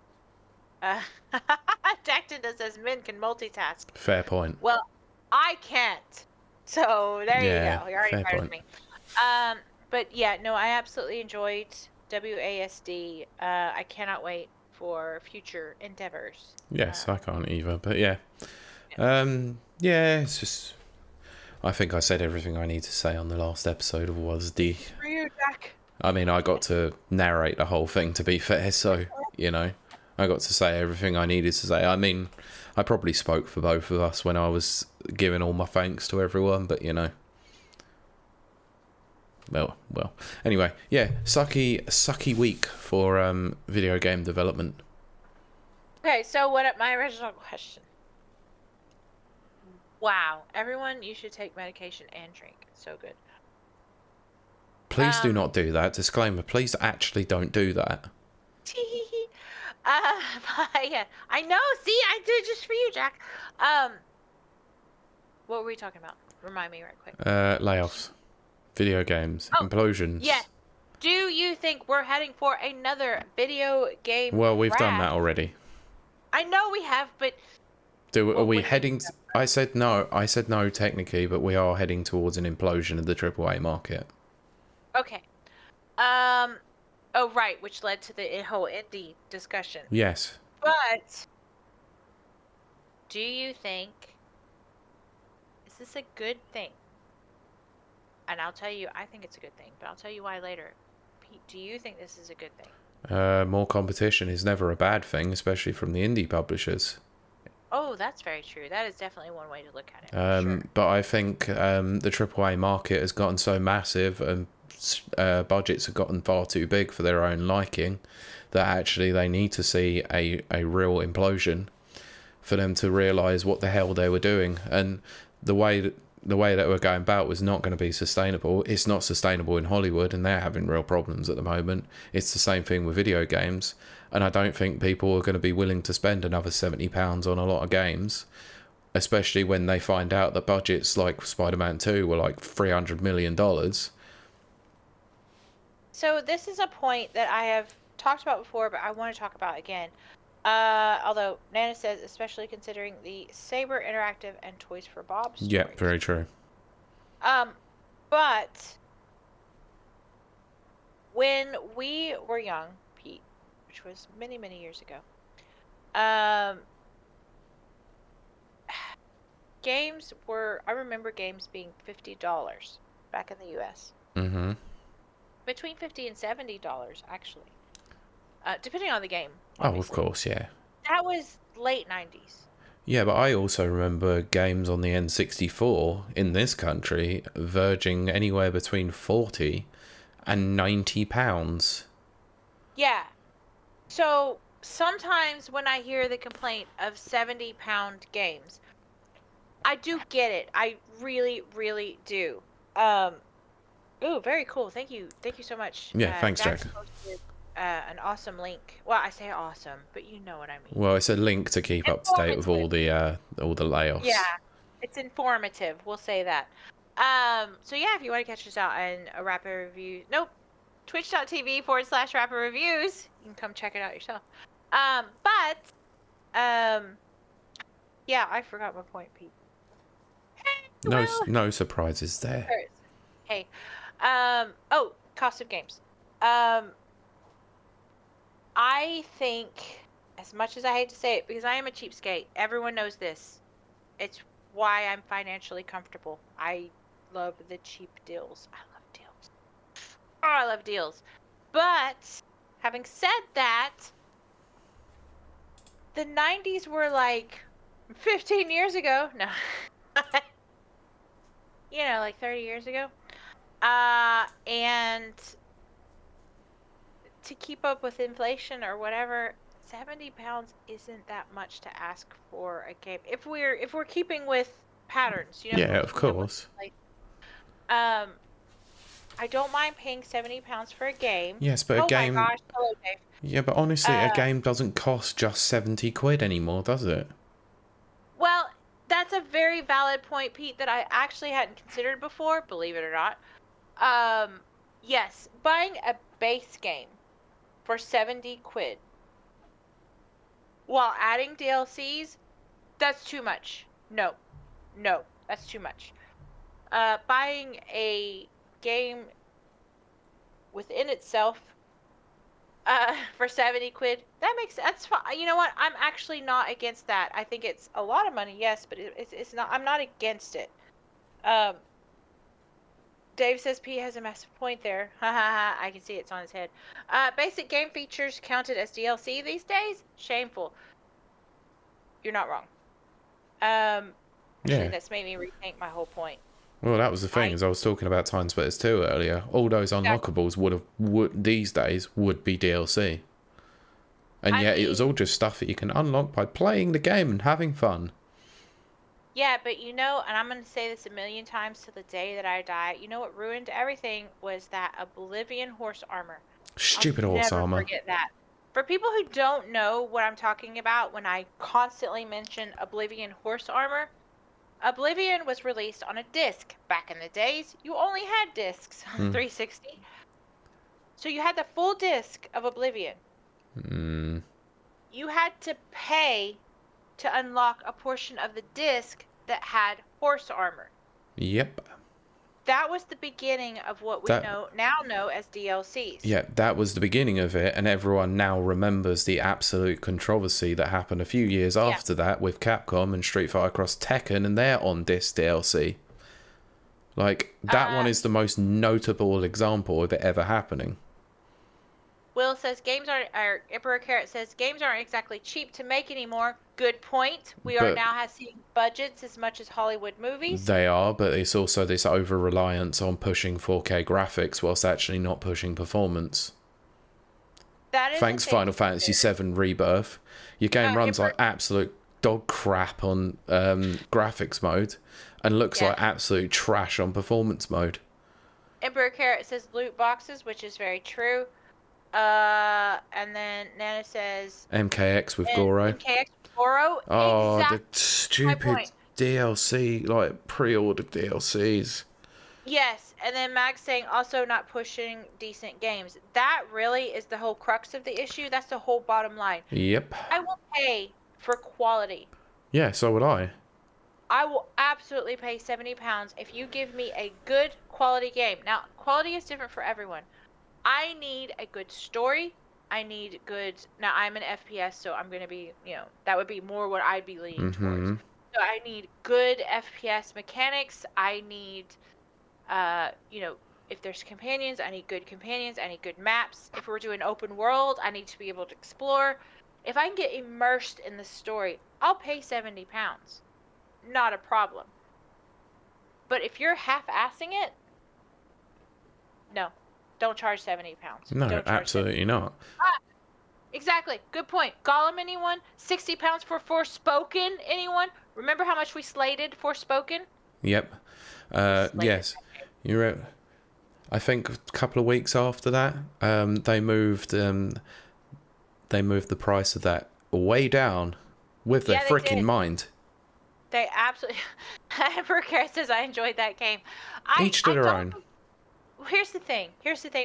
Jackson says men can multitask.
Fair point.
Well, I can't. So there you
Yeah,
go. You're already
fair
proud of
point.
me. But yeah, no, I absolutely enjoyed WASD. I cannot wait for future endeavors.
Yes, I can't either, but yeah. Yeah, it's just... I think I said everything I need to say on the last episode of WASD.
For you, Jack.
I mean, I got to narrate the whole thing, to be fair, so, you know, I got to say everything I needed to say. I mean, I probably spoke for both of us when I was giving all my thanks to everyone, but, you know. Well. Anyway, yeah, sucky week for video game development.
Okay, so my original question? Wow, everyone, you should take medication and drink. It's so good.
Please do not do that. Disclaimer, please actually don't do that.
Yeah, I know. See, I did it just for you, Jack. What were we talking about? Remind me right quick.
Layoffs. Video games. Implosions.
Yes. Do you think we're heading for another video game
Well, we've
crash?
done that already.
I know we have, but...
Are we heading... I said no technically, but we are heading towards an implosion of the AAA market.
Okay. Oh, right, which led to the whole indie discussion.
Yes.
But... do you think... is this a good thing? And I'll tell you, I think it's a good thing, but I'll tell you why later. Pete, do you think this is a good thing?
More competition is never a bad thing, especially from the indie publishers.
Oh, that's very true. That is definitely one way to look at it. Sure.
But I think the AAA market has gotten so massive and budgets have gotten far too big for their own liking that actually they need to see a real implosion for them to realise what the hell they were doing. And the way that we're going about was not going to be sustainable. It's not sustainable in Hollywood, and they're having real problems at the moment. It's the same thing with video games, and I don't think people are going to be willing to spend another £70 on a lot of games, especially when they find out that budgets like Spider-Man 2 were like $300 million.
So this is a point that I have talked about before, but I want to talk about again. Although Nana says, especially considering the Saber Interactive and Toys for Bob stories.
Yeah, very true.
But when we were young, Pete, which was many, many years ago, I remember games being $50 back in the US.
Mm-hmm.
Between $50 and $70, actually. Depending on the game.
Obviously. Oh, of course, yeah.
That was late 90s.
Yeah, but I also remember games on the N64 in this country verging anywhere between £40 and £90.
Yeah. So sometimes when I hear the complaint of £70 games, I do get it. I really, really do. Ooh, very cool. Thank you so much.
Yeah, thanks, Jack.
Posted, an awesome link. Well, I say awesome, but you know what I mean.
Well, it's a link to keep up to date with all the layoffs.
Yeah, it's informative. We'll say that. So yeah, if you want to catch us out on a Rapid Review, twitch.tv/Rapid Reviews. You can come check it out yourself. Yeah, I forgot my point, Pete.
No surprises there.
Hey, cost of games. I think, as much as I hate to say it, because I am a cheapskate, everyone knows this. It's why I'm financially comfortable. I love the cheap deals. I love I love deals. But having said that, the 90s were like 15 years ago. No. Like 30 years ago. And to keep up with inflation or whatever, 70 pounds isn't that much to ask for a game. If we're keeping with patterns, if
Yeah,
we're
of
keeping up with
course.
like I don't mind paying 70 pounds for a game.
Yes, but a
Oh my
game.
gosh, hello Dave.
Yeah, but honestly, a
Uh
game doesn't cost just 70 quid anymore, does it?
well, that's a very valid point, Pete, that I actually hadn't considered before, believe it or not. Yes, buying a base game for 70 quid while adding DLCs, that's too much. No, that's too much. Buying a game within itself for 70 quid, that's fine. You know what? I'm actually not against that. I think it's a lot of money, yes, but it's not. I'm not against it. Um, Dave says P has a massive point there. Ha ha ha! I can see it's on his head. Basic game features counted as DLC these days? Shameful. You're not wrong. Actually,
Yeah.
that's made me rethink my whole point.
Well, that was the thing,
I
as I was talking about Time Splitters 2 earlier. All those unlockables would these days would be DLC. And yet it was all just stuff that you can unlock by playing the game and having fun.
Yeah, but and I'm going to say this a million times to the day that I die, what ruined everything was that Oblivion horse armor.
Stupid
I'll
horse
never
armor.
forget that. For people who don't know what I'm talking about when I constantly mention Oblivion horse armor, Oblivion was released on a disc. Back in the days, you only had discs on 360. So you had the full disc of Oblivion. You had to pay to unlock a portion of the disc that had horse armor.
Yep.
That was the beginning of what we now know as DLCs.
Yeah, that was the beginning of it, and everyone now remembers the absolute controversy that happened a few years after that with Capcom and Street Fighter Cross Tekken and their on-disc DLC. Like, that one is the most notable example of it ever happening.
Will says Emperor Carrot says games aren't exactly cheap to make anymore. Good point. We are now seeing budgets as much as Hollywood movies.
They are, but it's also this over-reliance on pushing 4K graphics whilst actually not pushing performance.
That is
Thanks Final Fantasy VII Rebirth. Your game runs like absolute dog crap on graphics mode and looks like absolute trash on performance mode.
Emperor Carrot says loot boxes, which is very true. And then Nana says
MKX with Goro.
MKX with Goro.
Oh, the stupid DLC, like pre-ordered DLCs.
Yes, and then Mag's saying also not pushing decent games. That really is the whole crux of the issue. That's the whole bottom line.
Yep.
I will pay for quality.
Yeah, so would I.
I will absolutely pay 70 pounds if you give me a good quality game. Now, quality is different for everyone. I need a good story. I need good... Now, I'm an FPS, so I'm going to be, that would be more what I'd be leaning towards. So I need good FPS mechanics. I need, if there's companions, I need good companions. I need good maps. If we're doing open world, I need to be able to explore. If I can get immersed in the story, I'll pay 70 pounds. Not a problem. But if you're half-assing it, no. Don't charge 70 pounds.
No, absolutely not.
Exactly. Good point. Gollum, anyone? 60 pounds for Forspoken, anyone? Remember how much we slated Forspoken?
Yep. Yes. You're right. I think a couple of weeks after that, they moved the price of that way down with their freaking mind.
They absolutely... Emperor Carrot says I enjoyed that game.
Each to their own.
Here's the thing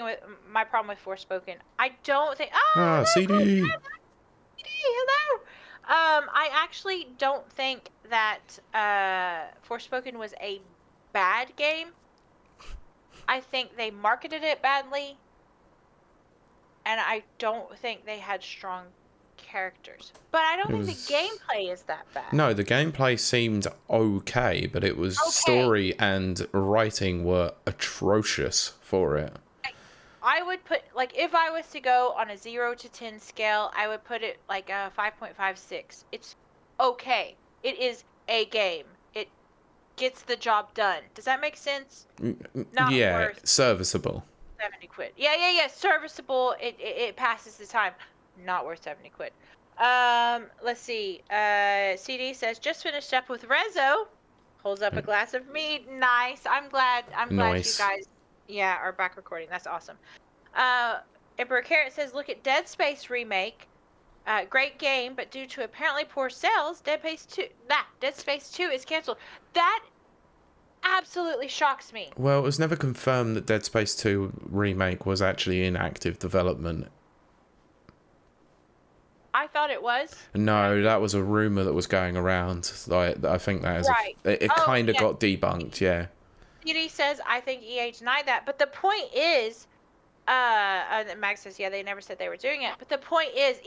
with my problem with Forspoken. I don't think...
CD!
Hello! I actually don't think that Forspoken was a bad game. I think they marketed it badly. And I don't think they had strong characters. But I don't think the gameplay is that bad.
No, the gameplay seemed okay, but it was story and writing were atrocious for it.
I would put, like, if I was to go on a 0 to 10 scale, I would put it like a 5.56. It's okay. It is a game. It gets the job done. Does that make sense? Not
Yeah,
worth
serviceable.
70 quid. Yeah. Serviceable. It passes the time. Not worth 70 quid. Let's see. CD says, just finished up with Rezo. Holds up a glass of mead. Nice. I'm glad you
Nice.
guys, yeah, are back recording. That's awesome. Emperor Carrot says, look at Dead Space remake. Great game, but due to apparently poor sales, Dead Space 2 is canceled. That absolutely shocks me.
Well, it was never confirmed that Dead Space 2 remake was actually in active development.
I thought it was.
No, that was a rumor that was going around. I think that is
Right.
it kind of got debunked, yeah.
CD says, I think EA denied that. But the point is, Max says, yeah, they never said they were doing it. But the point is,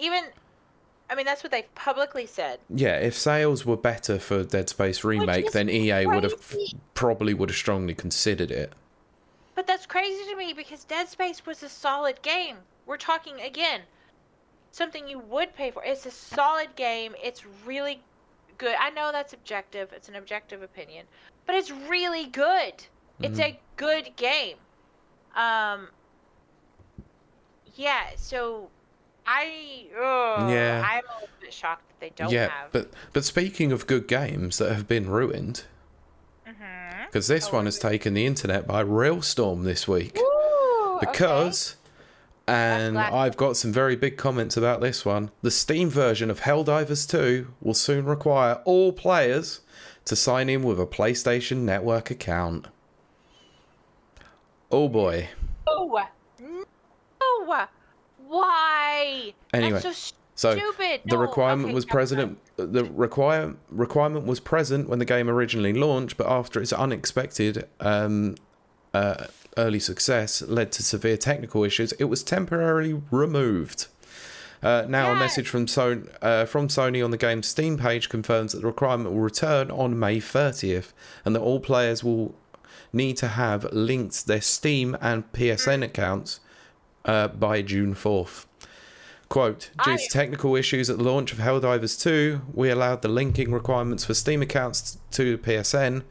that's what they've publicly said.
Yeah, if sales were better for Dead Space remake, then EA would have strongly considered it.
But that's crazy to me because Dead Space was a solid game. We're talking, again, something you would pay for. It's a solid game. It's really good. I know that's objective. It's an objective opinion. But it's really good. It's a good game. Yeah, so I'm a little bit shocked that they don't have.
But speaking of good games that have been ruined, because this one has taken the internet by real storm this week.
Ooh,
because, and I've got some very big comments about this one, the Steam version of Helldivers 2 will soon require all players to sign in with a PlayStation Network account. Oh boy.
Oh, no! Why?
Anyway,
that's so stupid.
The requirement was present. The requirement was present when the game originally launched, but after its unexpected early success led to severe technical issues, it was temporarily removed. A message from Sony on the game's Steam page confirms that the requirement will return on May 30th, and that all players will need to have linked their Steam and PSN accounts by June 4th. Quote, due to technical issues at the launch of Helldivers 2, we allowed the linking requirements for Steam accounts to PSN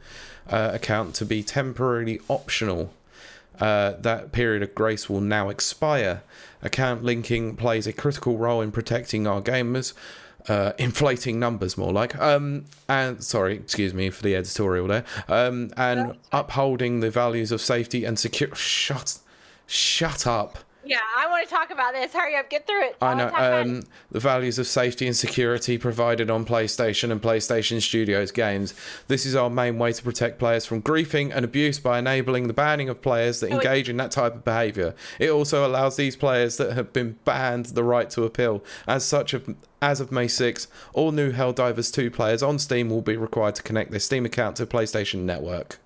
account to be temporarily optional. That period of grace will now expire. Account linking plays a critical role in protecting our gamers, inflating numbers more like, and sorry, excuse me for the editorial there, and upholding the values of safety and security. Shut up.
Yeah, I want to talk about this. Hurry up, get through it.
I know. The values of safety and security provided on PlayStation and PlayStation Studios games. This is our main way to protect players from griefing and abuse by enabling the banning of players that engage in that type of behaviour. It also allows these players that have been banned the right to appeal. As of May 6, all new Helldivers 2 players on Steam will be required to connect their Steam account to PlayStation Network.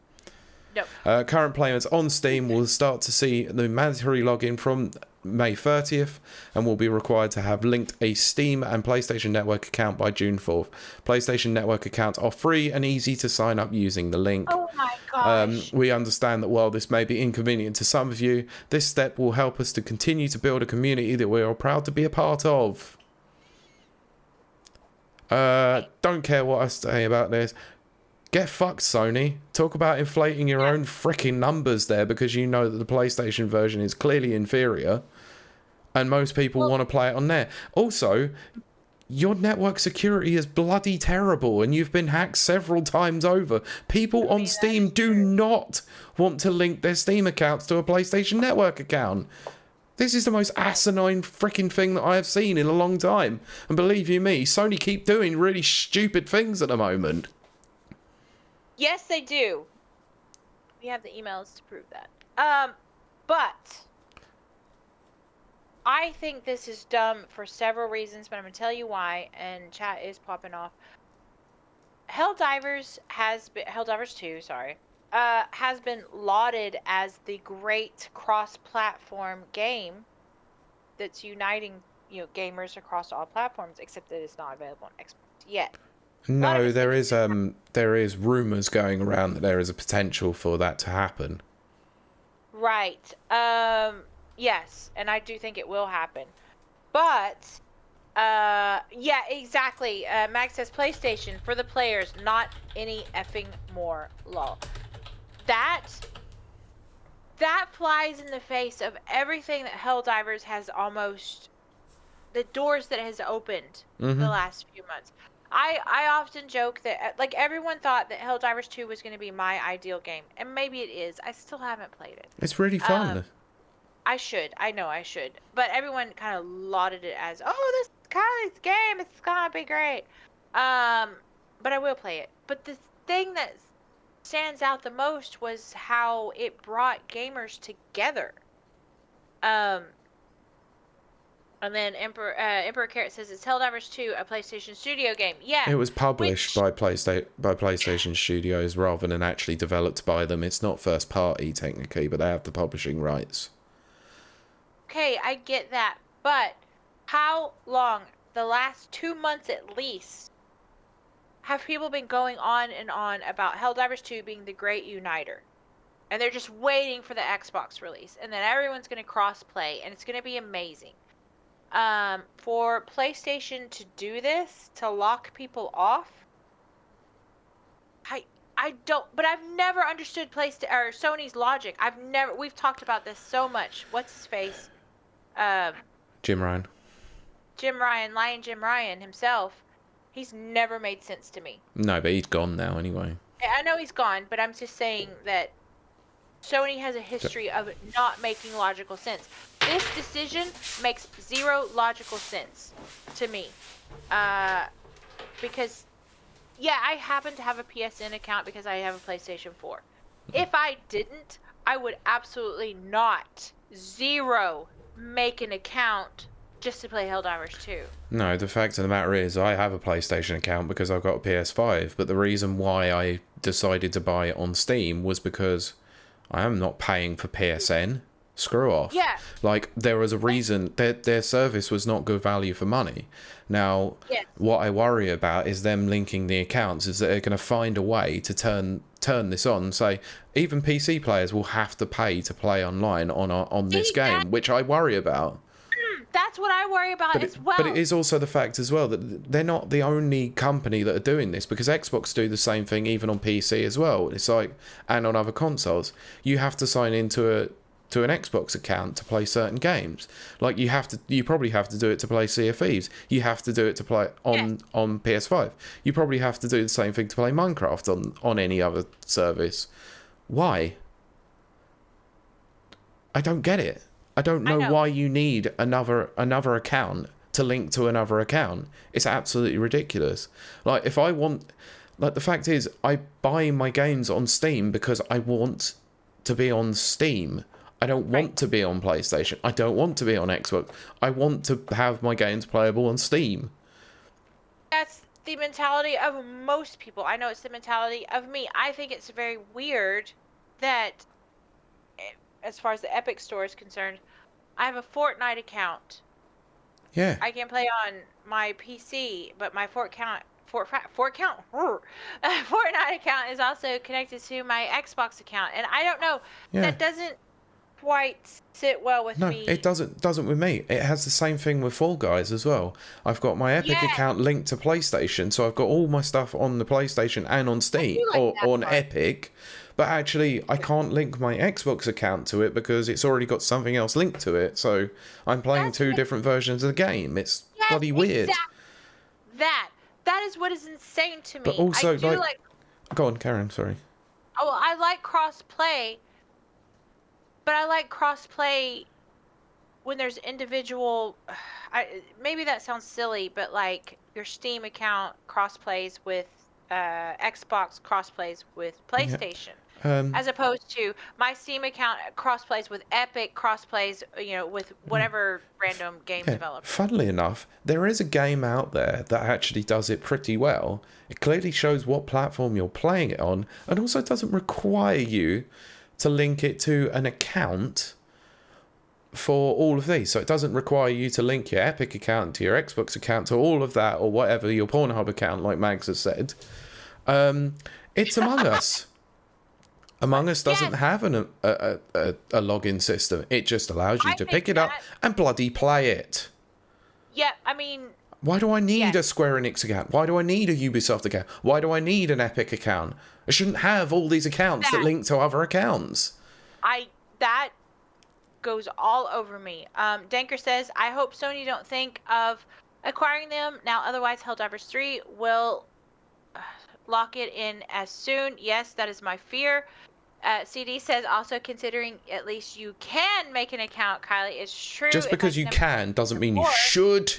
Nope.
Current players on Steam will start to see the mandatory login from May 30th and will be required to have linked a Steam and PlayStation Network account by June 4th. PlayStation Network accounts are free and easy to sign up using the link.
Oh my gosh.
We understand that while this may be inconvenient to some of you, this step will help us to continue to build a community that we are proud to be a part of. Don't care what I say about this. Get fucked, Sony. Talk about inflating your own freaking numbers there because you know that the PlayStation version is clearly inferior and most people want to play it on there. Also, your network security is bloody terrible and you've been hacked several times over. People on Steam do not want to link their Steam accounts to a PlayStation Network account. This is the most asinine freaking thing that I have seen in a long time. And believe you me, Sony keep doing really stupid things at the moment.
Yes, they do. We have the emails to prove that. But I think this is dumb for several reasons, but I'm going to tell you why, and chat is popping off. Helldivers 2, has been lauded as the great cross-platform game that's uniting, gamers across all platforms, except that it's not available on Xbox yet.
No, there is rumours going around that there is a potential for that to happen.
Right. Yes, and I do think it will happen. But yeah, exactly. Mag says PlayStation for the players, not any effing more. Lol. That flies in the face of everything that Helldivers has almost the doors that has opened the
Mm-hmm.
last few months. I often joke that like everyone thought that Helldivers 2 was going to be my ideal game, and maybe it is. I still haven't played it.
It's really
Um,
fun.
I should. I know I should. But everyone kind of lauded it as, "Oh, this is Kylie's game. It's gonna be great." Um, but I will play it. But the thing that stands out the most was how it brought gamers together. Um, and then Emperor Carrot says it's Helldivers 2, a PlayStation Studio game. Yeah,
It was published
which
by PlayStation Studios rather than actually developed by them. It's not first party technically, but they have the publishing rights.
okay, I get that. But how long? The last 2 months at least have people been going on and on about Helldivers 2 being the great uniter. And they're just waiting for the Xbox release. And then everyone's going to cross play and it's going to be amazing. For PlayStation to do this, to lock people off, I I don't, but I've never understood or Sony's logic. We've talked about this so much. What's his face? Um
Jim Ryan.
Lion Jim Ryan himself. He's never made sense to me.
No, but he's gone now anyway.
I know he's gone, but I'm just saying that Sony has a history of not making logical sense. This decision makes zero logical sense to me. Because, yeah, I happen to have a PSN account because I have a PlayStation 4. If I didn't, I would absolutely not, zero, make an account just to play Helldivers 2.
No, the fact of the matter is I have a PlayStation account because I've got a PS5, but the reason why I decided to buy it on Steam was because I am not paying for PSN. Screw off.
Yeah.
Like, there was a reason their service was not good value for money. Now,
Yes.
what I worry about is them linking the accounts, is that they're going to find a way to turn this on and say, even PC players will have to pay to play online on this game, which I worry about.
That's what I worry about as well.
But it is also the fact as well that they're not the only company that are doing this, because Xbox do the same thing even on PC as well. It's like, and on other consoles, you have to sign into an Xbox account to play certain games. Like you probably have to do it to play Sea of Thieves. You have to do it to play on PS5. You probably have to do the same thing to play Minecraft on any other service. Why? I don't get it. I don't know why you need another account to link to another account. It's absolutely ridiculous. Like, if I want, like, the fact is, I buy my games on Steam because I want to be on Steam. I don't want to be on PlayStation. I don't want to be on Xbox. I want to have my games playable on Steam.
That's the mentality of most people. I know it's the mentality of me. I think it's very weird that, as far as the Epic Store is concerned, I have a Fortnite account.
Yeah.
I can play on my PC, but my Fortnite account is also connected to my Xbox account, and I don't know.
Yeah.
That doesn't quite sit well with me.
No, it doesn't with me. It has the same thing with Fall Guys as well. I've got my Epic account linked to PlayStation, so I've got all my stuff on the PlayStation and on Steam or on Epic. But actually, I can't link my Xbox account to it because it's already got something else linked to it. So I'm playing two different versions of the game. It's bloody weird.
That is what is insane to me.
But also,
I do
go on, Karen. Sorry.
Oh, I like cross-play, but I like cross-play when there's individual. Maybe that sounds silly, but like your Steam account cross-plays with Xbox, cross-plays with PlayStation. As opposed to my Steam account crossplays with Epic, crossplays, with whatever random game developer.
Funnily enough, there is a game out there that actually does it pretty well. It clearly shows what platform you're playing it on, and also doesn't require you to link it to an account for all of these. So it doesn't require you to link your Epic account to your Xbox account to all of that, or whatever, your Pornhub account, like Mags has said. It's Among Us. Among Us doesn't
Yes,
have a login system. It just allows you
I
to
think
pick it up
that.
and bloody play it.
Yeah, I mean,
Why do I need a
yes,
Square Enix account? Why do I need a Ubisoft account? Why do I need an Epic account? I shouldn't have all these accounts that
that
link to other accounts.
that goes all over me. Danker says, I hope Sony don't think of acquiring them now, otherwise Helldivers 3 will lock it in as soon. Yes, that is my fear. CD says, also considering at least you can make an account, Kylie, is true.
Just
If I
because you
didn't have a
can doesn't
PlayStation
mean you
4,
should.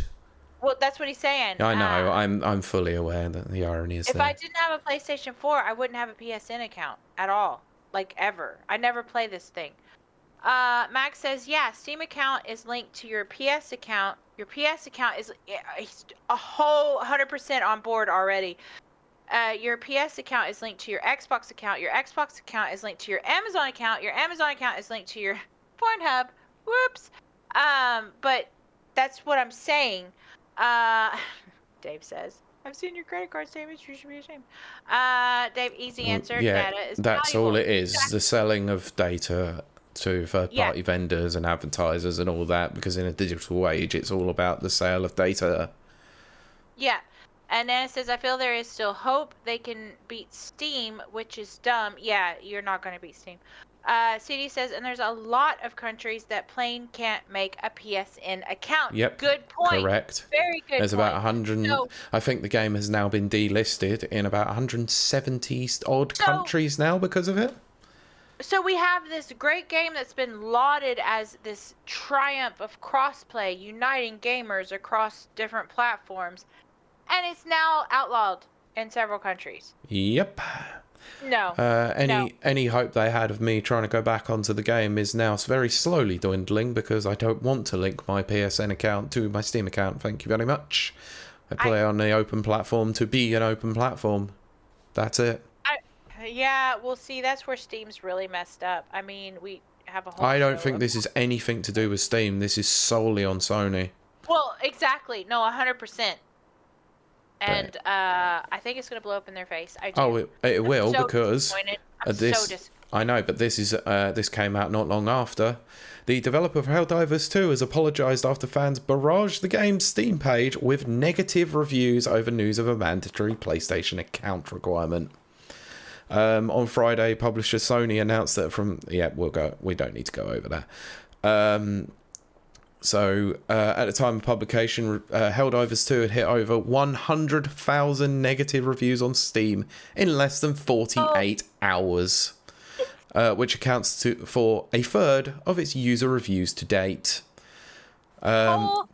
well, that's what he's saying.
I know. I'm fully aware that the irony is
If I
there.
didn't have a PlayStation 4, I wouldn't have a PSN account at all. Like, ever. I never play this thing. Max says, yeah, Steam account is linked to your PS account. Your PS account is a whole 100% on board already. Your PS account is linked to your Xbox account. Your Xbox account is linked to your Amazon account. Your Amazon account is linked to your Pornhub. Whoops. But that's what I'm saying. Uh, Dave says, I've seen your credit card statements. You should be ashamed. Dave, easy answer.
Yeah,
Data is
that's
valuable.
all it is.
Exactly.
The selling of data to
Yeah.
third-party vendors and advertisers and all that, because in a digital age, it's all about the sale of data.
Yeah. And Nana says, I feel there is still hope they can beat Steam, which is dumb. Yeah, you're not going to beat Steam. CD says, and there's a lot of countries that plain can't make a PSN account.
Yep,
Good point.
correct.
Very good
There's
point.
about 100.
So,
I think the game has now been delisted in about 170 odd countries now because of it.
so we have this great game that's been lauded as this triumph of crossplay, uniting gamers across different platforms, and it's now outlawed in several countries.
Yep.
No.
Any hope they had of me trying to go back onto the game is now very slowly dwindling because I don't want to link my PSN account to my Steam account. Thank you very much. I play on the open platform to be an open platform. That's it.
Yeah, well, see, that's where Steam's really messed up. I mean, we have a whole.
I don't think this is anything to do with Steam. This is solely on Sony.
Well, exactly. No, 100%. And I think it's gonna blow up in their face. I do.
Oh, it will
so
because
I'm
this.
so disappointed.
I know, but this came out not long after. The developer of Helldivers 2 has apologised after fans barraged the game's Steam page with negative reviews over news of a mandatory PlayStation account requirement. On Friday, publisher Sony announced that we don't need to go over that. So at the time of publication, Helldivers 2 had hit over 100,000 negative reviews on Steam in less than 48 hours, which accounts for a third of its user reviews to date.
Holy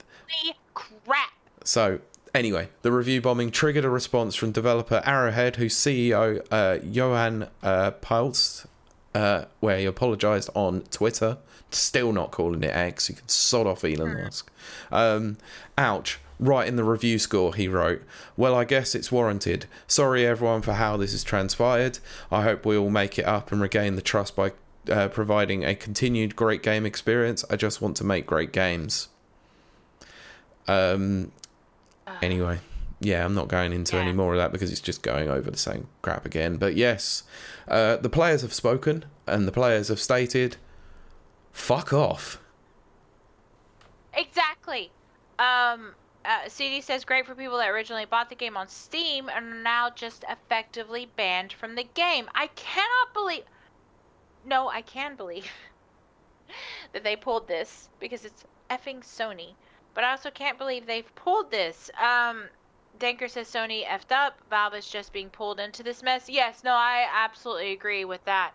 crap!
So anyway, the review bombing triggered a response from developer Arrowhead, whose CEO Johan Pulst, where he apologised on Twitter. Still not calling it X. You can sod off Elon Musk. Ouch. Right in the review score, he wrote, well, I guess it's warranted. Sorry, everyone, for how this has transpired. I hope we all make it up and regain the trust by providing a continued great game experience. I just want to make great games. Anyway, yeah, I'm not going into any more of that because it's just going over the same crap again. But yes, the players have spoken and the players have stated, fuck off.
Exactly. CD says, great for people that originally bought the game on Steam and are now just effectively banned from the game. I cannot believe. No, I can believe that they pulled this because it's effing Sony. But I also can't believe they've pulled this. Danker says Sony effed up. Valve is just being pulled into this mess. Yes, no, I absolutely agree with that.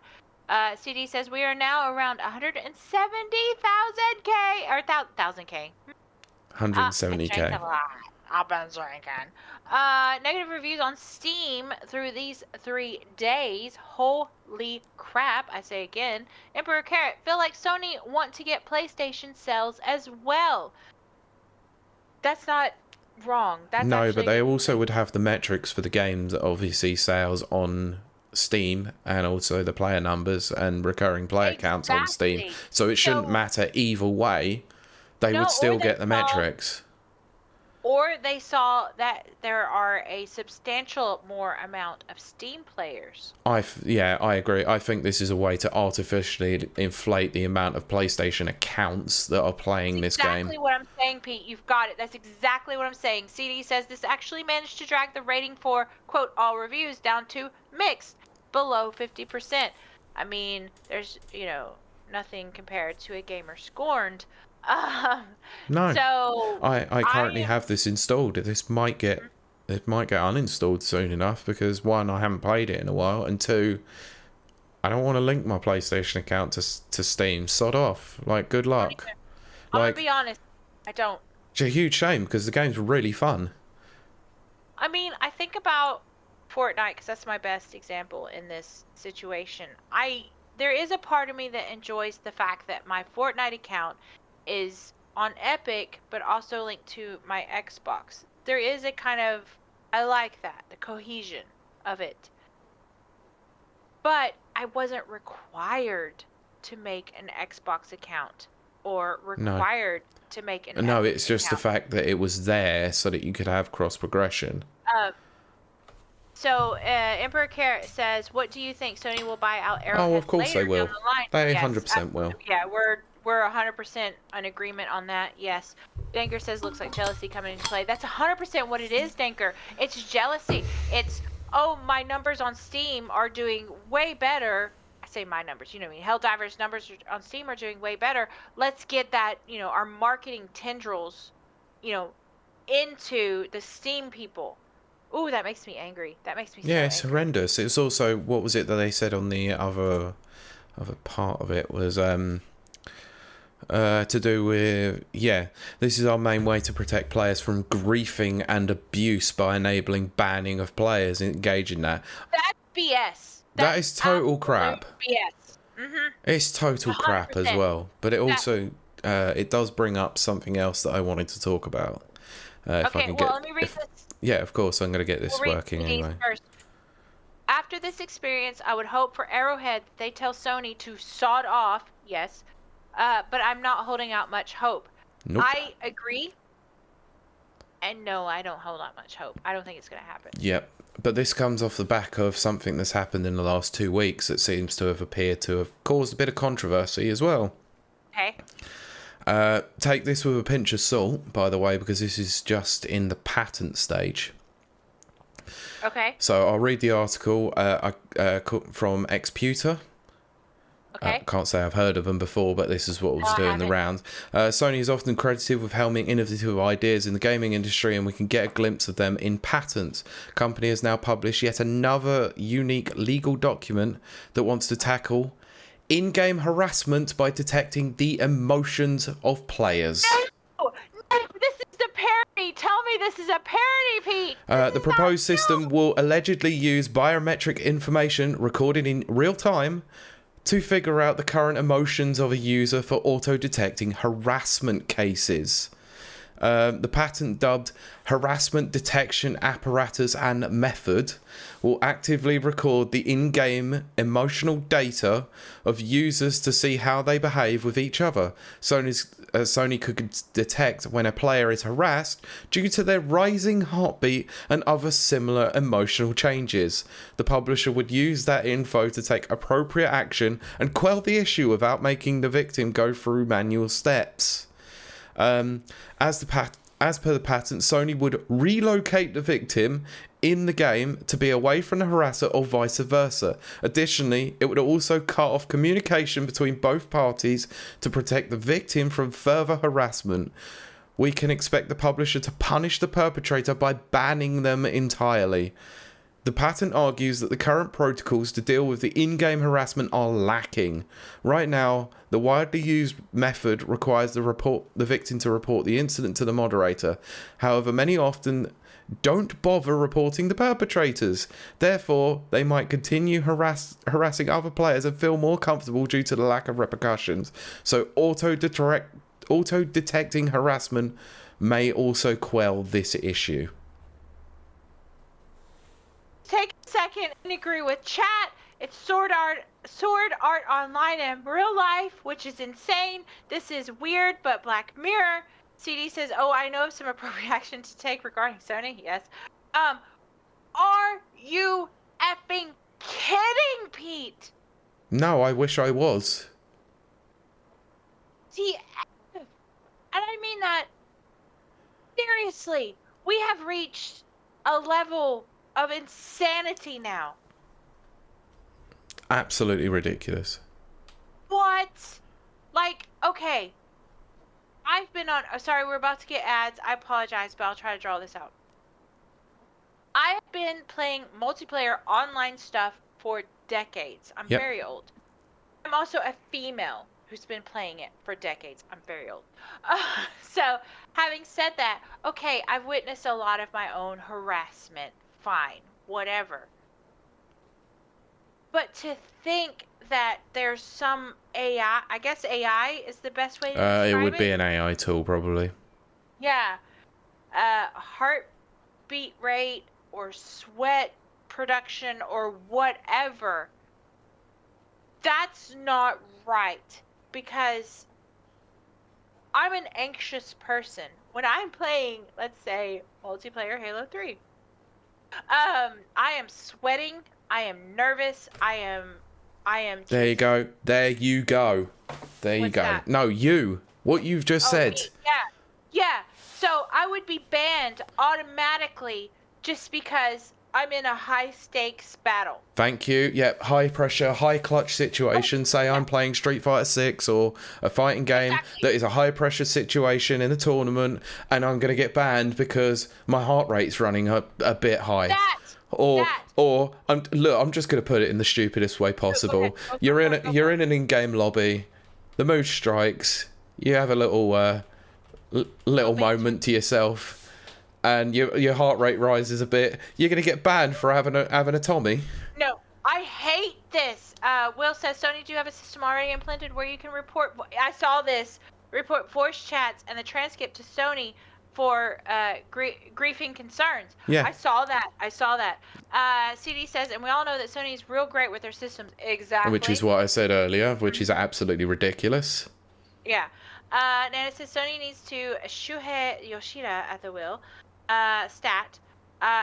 CD says we are now around 170,000K or 1,000K.
170k.
I've been drinking. Negative reviews on Steam through these 3 days. Holy crap, I say again. Emperor Carrot, feel like Sony want to get PlayStation sales as well. That's not wrong. That's
no, but they also would have the metrics for the games, obviously sales on Steam and also the player numbers and recurring player counts on Steam. So it shouldn't matter either way. They would still get the metrics.
or they saw that there are a substantial more amount of Steam players.
Yeah, I agree. I think this is a way to artificially inflate the amount of PlayStation accounts that are playing
That's
this game.
exactly what I'm saying, Pete. You've got it. That's exactly what I'm saying. CD says this actually managed to drag the rating for, quote, all reviews down to mixed, below 50%. I mean, there's, nothing compared to a gamer scorned. Um,
No,
so
I
I
currently
am.
have this installed. It might get uninstalled soon enough because one, I haven't played it in a while, and two, I don't want to link my PlayStation account to Steam. Sod off. Like, good
I don't
luck.
either. I'm gonna
Like,
be honest. I don't.
it's a huge shame because the game's really fun.
I mean, I think about Fortnite because that's my best example in this situation. There is a part of me that enjoys the fact that my Fortnite account is on Epic but also linked to my Xbox. There is a kind of I like that, the cohesion of it. But I wasn't required to make an Xbox account or
No.
required to make an
No,
Epic
it's just the
account.
fact that it was there so that you could have cross progression.
Um, So, Emperor Carrot says, "What do you think? Sony will buy out
Oh, of
Arrowhead
course they
later down
will.
the line?"
They
Yes,
100% will.
yeah, we're 100% in agreement on that. Yes, Danker says, "Looks like jealousy coming into play." That's 100% what it is, Danker. It's jealousy. It's, oh, my numbers on Steam are doing way better. I say my numbers, you know what I mean. Helldiver's numbers on Steam are doing way better. Let's get that, our marketing tendrils, you know, into the Steam people. Ooh, that makes me angry. That makes me
Yeah,
so
it's
angry.
horrendous. It's also, what was it that they said on the other part of it was to do with, yeah, this is our main way to protect players from griefing and abuse by enabling banning of players engage in that.
That's BS.
That
That's
is total
absolute
crap.
BS. Mm-hmm.
It's total crap as
100%.
well. But it
That
also it does bring up something else that I wanted to talk about. If I
okay,
can
well,
get,
let me read
if
this.
yeah, of course I'm gonna get
We'll
this
read
working
CDs
anyway.
first. After this experience, I would hope for Arrowhead that they tell Sony to sod off, yes, but I'm not holding out much hope.
Nope.
I agree, and no, I don't hold out much hope. I don't think it's going to happen.
Yep. But this comes off the back of something that's happened in the last 2 weeks that seems to have appeared to have caused a bit of controversy as well.
Okay?
Take this with a pinch of salt, by the way, because this is just in the patent stage.
Okay?
So I'll read the article from Xputer.
Okay?
Can't say I've heard of them before, but this is what
No,
was
I
doing the
haven't.
rounds. Sony is often credited with helming innovative ideas in the gaming industry, and we can get a glimpse of them in patents. Company has now published yet another unique legal document that wants to tackle in-game harassment by detecting the emotions of players.
No! No! This is a parody! Tell me this is a parody, Pete! This
The
is not
proposed system
true!
will allegedly use biometric information recorded in real time to figure out the current emotions of a user for auto-detecting harassment cases. The patent, dubbed Harassment Detection Apparatus and Method, will actively record the in-game emotional data of users to see how they behave with each other. Sony could detect when a player is harassed due to their rising heartbeat and other similar emotional changes. The publisher would use that info to take appropriate action and quell the issue without making the victim go through manual steps. As per the patent, Sony would relocate the victim in the game to be away from the harasser or vice versa. Additionally, it would also cut off communication between both parties to protect the victim from further harassment. We can expect the publisher to punish the perpetrator by banning them entirely. The patent argues that the current protocols to deal with the in-game harassment are lacking. Right now, the widely used method requires the victim to report the incident to the moderator. However, many often don't bother reporting the perpetrators. Therefore, they might continue harassing other players and feel more comfortable due to the lack of repercussions. So auto-detecting harassment may also quell this issue.
Take a second and agree with chat. It's Sword Art Online in real life, which is insane. This is weird, but Black Mirror CD says, "Oh, I know some appropriate action to take regarding Sony." Yes. Are you effing kidding, Pete?
No, I wish I was.
See, and I mean that seriously. We have reached a level of insanity now.
Absolutely ridiculous.
What? Like, okay. I've been on. Sorry, we're about to get ads. I apologize, but I'll try to draw this out. I have been playing multiplayer online stuff for decades. I'm
Yep.
very old. I'm also a female who's been playing it for decades. I'm very old. So, having said that, okay, I've witnessed a lot of my own harassment. Fine, whatever. But to think that there's some AI, I guess AI is the best way to describe
It would
it.
be an AI tool, probably.
Yeah. Heartbeat rate or sweat production or whatever. That's not right, because I'm an anxious person. When I'm playing, let's say, multiplayer Halo 3, I am sweating, I am nervous, I am
There you
just,
go. There you go. There you
what's
go.
that?
No, you. What you've just
Oh,
said.
me. Yeah. So I would be banned automatically just because I'm in a high stakes battle.
Thank you. Yep, high pressure, high clutch situation. Say I'm playing Street Fighter 6 or a fighting game
Exactly.
that is a high pressure situation in a tournament, and I'm going to get banned because my heart rate's running a bit high. Or I'm just going to put it in the stupidest way possible.
Go
You're
for it.
in an in-game lobby. The mood strikes. You have a little moment to yourself, and your heart rate rises a bit. You're going to get banned for having a Tommy.
No, I hate this. Will says, Sony, do you have a system already implemented where you can report? I saw this. Report voice chats and the transcript to Sony for griefing concerns.
Yeah.
I saw that. CD says, and we all know that Sony is real great with their systems. Exactly.
Which is what I said earlier, which is absolutely ridiculous.
Yeah. Nana says Sony needs to Shuhei Yoshida at the wheel. Stat.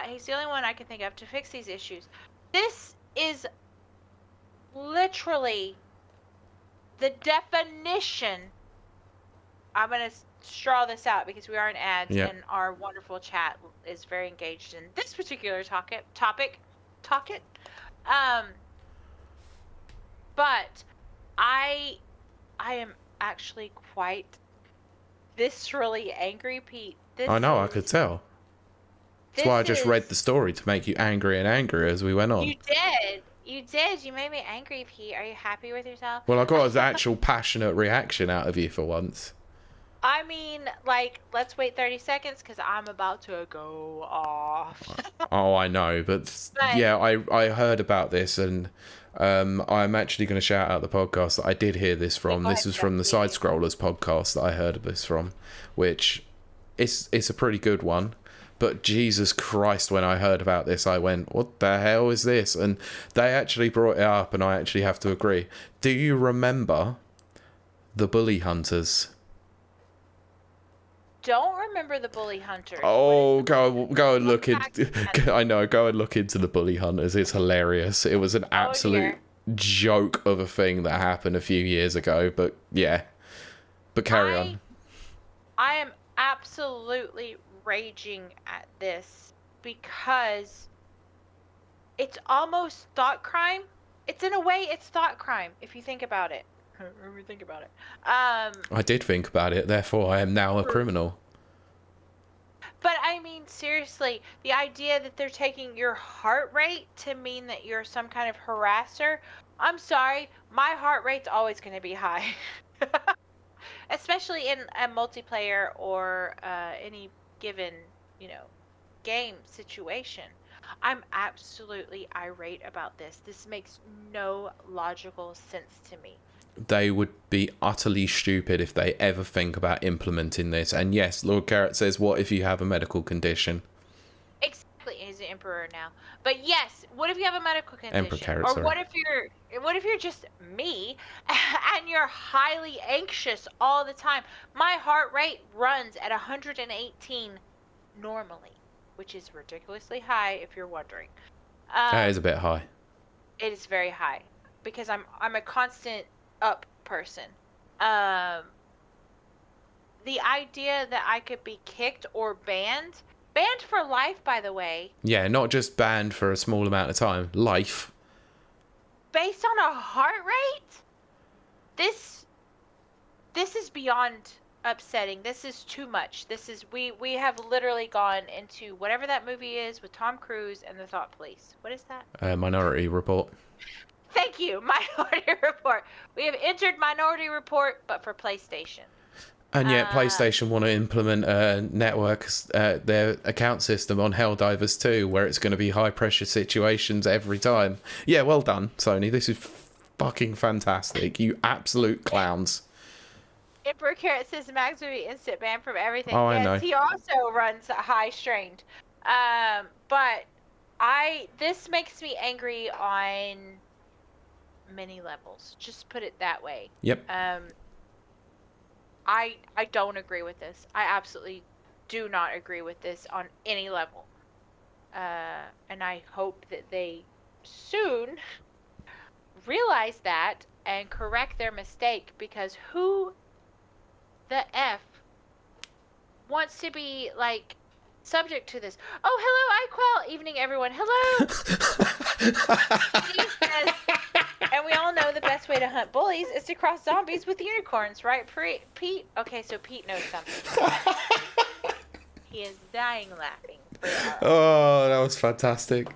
He's the only one I can think of to fix these issues. This is literally the definition. I'm going to straw this out because we are in ads, and our wonderful chat is very engaged in this particular topic. But I am actually quite viscerally angry, Pete.
I know, I could tell. That's why I just read the story, to make you angrier and angrier as we went on.
You did. You made me angry, Pete. Are you happy with yourself?
Well, I got an actual passionate reaction out of you for once.
I mean, like, let's wait 30 seconds because I'm about to go off.
Oh, I know, but yeah, I heard about this, and I'm actually going to shout out the podcast that I did hear this from. This was from the Side Scrollers podcast that I heard this from, which it's a pretty good one. But Jesus Christ, when I heard about this, I went, what the hell is this? And they actually brought it up, and I actually have to agree. Do you remember the bully hunters?
Don't remember the bully hunters.
Oh, go and look into. I know, go and look into the bully hunters. It's hilarious. It was an absolute joke of a thing that happened a few years ago. But yeah, but carry on.
I am absolutely raging at this because it's almost thought crime. It's in a way, it's thought crime if you think about it.
I did think about it, therefore I am now a criminal.
But I mean, seriously, the idea that they're taking your heart rate to mean that you're some kind of harasser. I'm sorry, my heart rate's always going to be high. Especially in a multiplayer or any given, game situation. I'm absolutely irate about this. This makes no logical sense to me.
They would be utterly stupid if they ever think about implementing this. And yes, Lord Carrot says, what if you have a medical condition?
Exactly. emperor now. But yes, what if you have a medical
Emperor
condition?
carrot,
Or
sorry.
what if you're just me and you're highly anxious all the time? My heart rate runs at 118 normally, which is ridiculously high if you're wondering.
That
Um,
is a bit high.
it is very high because I'm a constant up person. Um, the idea that I could be kicked or banned for life, by the way,
Yeah, not just banned for a small amount of time. Life.
based on a heart rate, this is beyond upsetting. This is too much. This is we have literally gone into whatever that movie is with Tom Cruise and the Thought Police. What is that?
Minority Report.
Thank you, Minority Report. We have entered Minority Report, but for PlayStation.
And yet PlayStation want to implement a network, their account system on Helldivers 2, where it's going to be high pressure situations every time. Yeah, well done, Sony. This is fucking fantastic. You absolute clowns.
Emperor Carrot says Max would be instant banned from everything.
Oh, I
Yes,
know.
he also runs high strained. But this makes me angry on many levels. Just put it that way.
Yep.
I don't agree with this. I absolutely do not agree with this on any level. And I hope that they soon realize that and correct their mistake, because who the F wants to be, like, subject to this? Oh, hello, iQuell. Evening, everyone. Hello. He says, and we all know the best way to hunt bullies is to cross zombies with unicorns, right, Pete? Okay, so Pete knows something. He is dying laughing.
Oh, that was fantastic.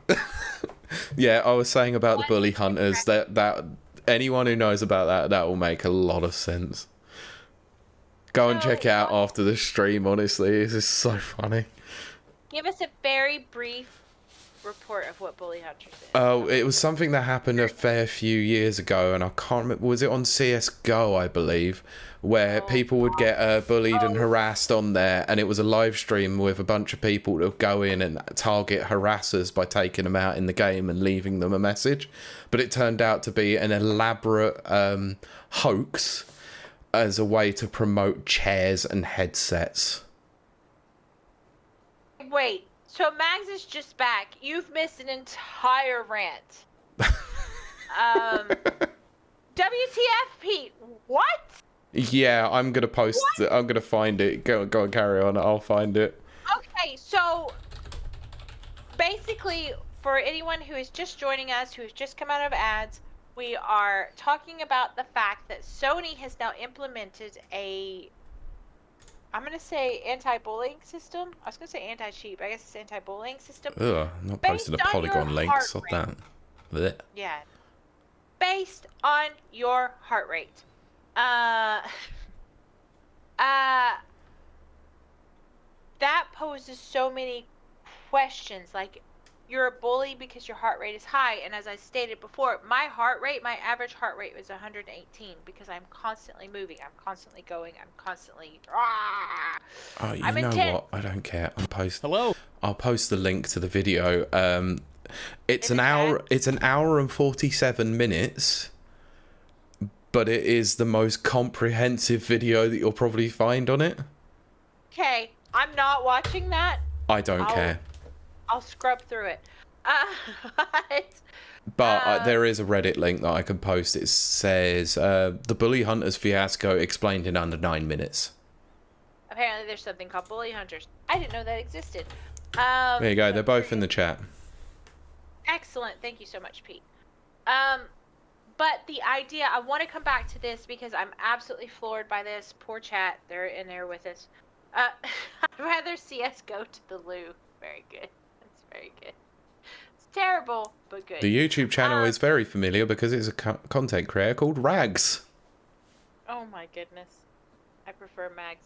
Yeah, I was saying about the bully hunters, that anyone who knows about that will make a lot of sense. Go and check it out after the stream, honestly. This is so funny.
Give us a very brief report of what bully hunters is.
Oh, it was something that happened a fair few years ago, and I can't remember. Was it on CS:GO, I believe, where people would get bullied and harassed on there, and it was a live stream with a bunch of people that would go in and target harassers by taking them out in the game and leaving them a message. But it turned out to be an elaborate hoax as a way to promote chairs and headsets.
Wait, so Mags is just back. You've missed an entire rant. WTF, Pete? What?
Yeah, I'm gonna post it. I'm gonna find it. Go and carry on. I'll find it.
Okay, so basically, for anyone who is just joining us, who has just come out of ads, we are talking about the fact that Sony has now implemented I'm going to say anti-bullying system. I was going to say anti-cheat, but I guess it's anti-bullying system.
Ugh, I'm not posting a Polygon link. Stop that. Blech.
Yeah. Based on your heart rate. That poses so many questions. Like, you're a bully because your heart rate is high, and as I stated before, my average heart rate was 118 because I'm constantly moving, I'm constantly going, I'm constantly
Oh, you know what? I don't care. I'll post the link to the video. It's an hour and 47 minutes, but it is the most comprehensive video that you'll probably find on it.
Okay, I'm not watching that.
I don't care.
I'll scrub through it.
But there is a Reddit link that I can post. It says, the Bully Hunters fiasco explained in under 9 minutes.
Apparently there's something called bully hunters. I didn't know that existed.
There you go. They're both in the chat.
Excellent. Thank you so much, Pete. But the idea, I want to come back to this because I'm absolutely floored by this. Poor chat. They're in there with us. I'd rather see us go to the loo. Very good. That's very good. It's terrible, but good.
The YouTube channel is very familiar because it's a content creator called Rags.
Oh my goodness. I prefer Mags.